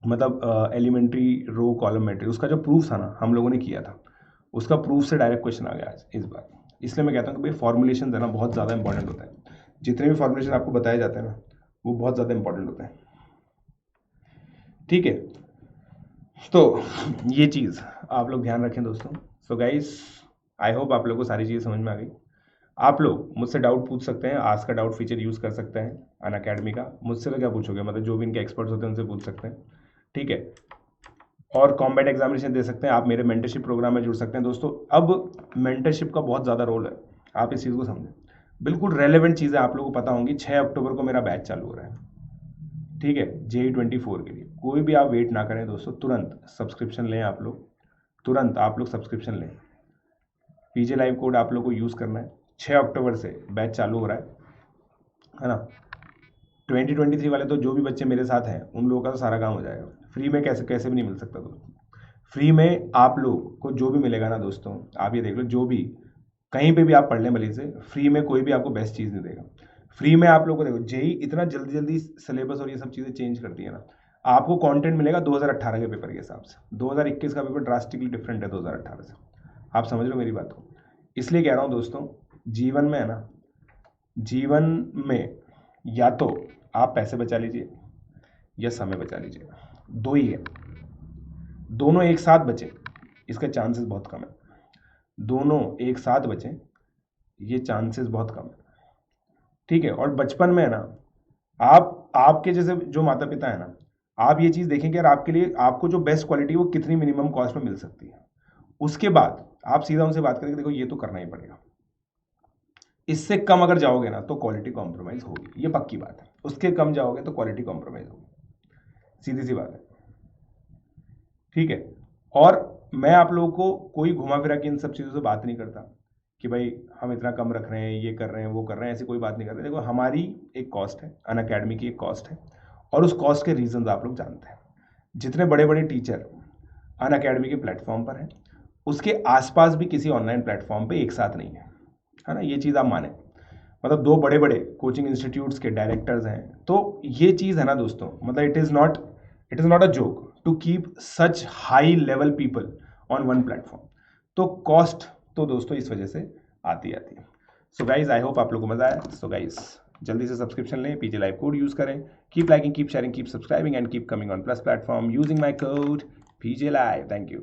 मतलब एलिमेंट्री रो कॉलम मैट्रिक्स, उसका जो प्रूफ था ना हम लोगों ने किया था, उसका प्रूफ से डायरेक्ट क्वेश्चन आ गया आज इस बार। इसलिए मैं कहता हूँ कि भाई फॉर्मुलेशन है ना बहुत ज़्यादा इंपॉर्टेंट होता है, जितने भी फॉर्मुलेशन आपको बताए जाते हैं ना वो बहुत ज़्यादा इंपॉर्टेंट होते हैं। ठीक है, तो ये चीज़ आप लोग ध्यान रखें दोस्तों। सो गाइस, आई होप आप लोगों को सारी चीज़ें समझ में आ गई। आप लोग मुझसे डाउट पूछ सकते हैं, आज का डाउट फीचर यूज़ कर सकते हैं अनअकैडमी का। मुझसे तो क्या पूछोगे, मतलब जो भी इनके एक्सपर्ट्स होते हैं उनसे पूछ सकते हैं। ठीक है, और कॉम्बैट एग्जामिनेशन दे सकते हैं, आप मेरे मेंटरशिप प्रोग्राम में जुड़ सकते हैं दोस्तों। अब मेंटरशिप का बहुत ज़्यादा रोल है, आप इस चीज़ को समझें। बिल्कुल रेलेवेंट चीज़ें आप लोगों को पता होंगी। 6 अक्टूबर को मेरा बैच चालू हो रहा है, ठीक है, JEE24 के लिए। कोई भी आप वेट ना करें दोस्तों, तुरंत सब्सक्रिप्शन लें आप लोग, तुरंत आप लोग सब्सक्रिप्शन लें। PJ लाइव कोड आप लोग को यूज़ करना है। 6 अक्टूबर से बैच चालू हो रहा है ना। 2023 वाले तो जो भी बच्चे मेरे साथ हैं उन लोगों का तो सारा काम हो जाएगा। फ्री में कैसे भी नहीं मिल सकता दोस्तों। फ्री में आप लोग को जो भी मिलेगा ना दोस्तों, आप ये देख लो, जो भी कहीं पे भी आप पढ़ लें भले से, फ्री में कोई भी आपको बेस्ट चीज़ नहीं देगा। फ्री में आप लोगों को देखो, JEE इतना जल्दी जल्दी सिलेबस और ये सब चीज़ें चेंज करती है ना, आपको कंटेंट मिलेगा 2018 के पेपर के हिसाब से। 2021 का पेपर ड्रास्टिकली डिफरेंट है 2018 से, आप समझ लो मेरी बात को। इसलिए कह रहा हूँ दोस्तों, जीवन में है ना, जीवन में या तो आप पैसे बचा लीजिए या समय बचा लीजिए, दो ही है। दोनों एक साथ बचे इसके चांसेस बहुत कम है, दोनों एक साथ बचे ये चांसेस बहुत कम है। ठीक है, और बचपन में है ना, आपके जैसे जो माता पिता है ना, आप ये चीज़ देखेंगे यार आपके लिए, आपको जो बेस्ट क्वालिटी वो कितनी मिनिमम कॉस्ट में मिल सकती है। उसके बाद आप सीधा उनसे बात करके देखो, ये तो करना ही पड़ेगा। इससे कम अगर जाओगे ना तो क्वालिटी कॉम्प्रोमाइज़ होगी, ये पक्की बात है। उसके कम जाओगे तो क्वालिटी कॉम्प्रोमाइज़ होगी, सीधी सी बात है। ठीक है, और मैं आप लोगों को कोई घुमा फिरा के इन सब चीज़ों से बात नहीं करता कि भाई हम इतना कम रख रहे हैं, ये कर रहे हैं, वो कर रहे हैं, ऐसी कोई बात नहीं कर रहे। देखो, हमारी एक कॉस्ट है, अनअकैडमी की एक कॉस्ट है, और उस कॉस्ट के रीजंस आप लोग जानते हैं। जितने बड़े बड़े टीचर अनअकैडमी के प्लेटफॉर्म पर हैं, उसके आसपास भी किसी ऑनलाइन प्लेटफॉर्म पे एक साथ नहीं है ना, ये चीज़ आप माने। मतलब 2 बड़े बड़े कोचिंग इंस्टीट्यूट्स के डायरेक्टर्स हैं, तो ये चीज़ है ना दोस्तों, मतलब it is not a joke to keep such high level people on one platform. तो कॉस्ट तो दोस्तों इस वजह से आती है। सो गाइज, आई होप आप लोगों को मजा आया। सो गाइज, जल्दी से सब्सक्रिप्शन लें, PJ लाइव कोड यूज करें, keep liking, keep sharing, keep subscribing and keep coming on plus platform using my code PJ live. Thank you.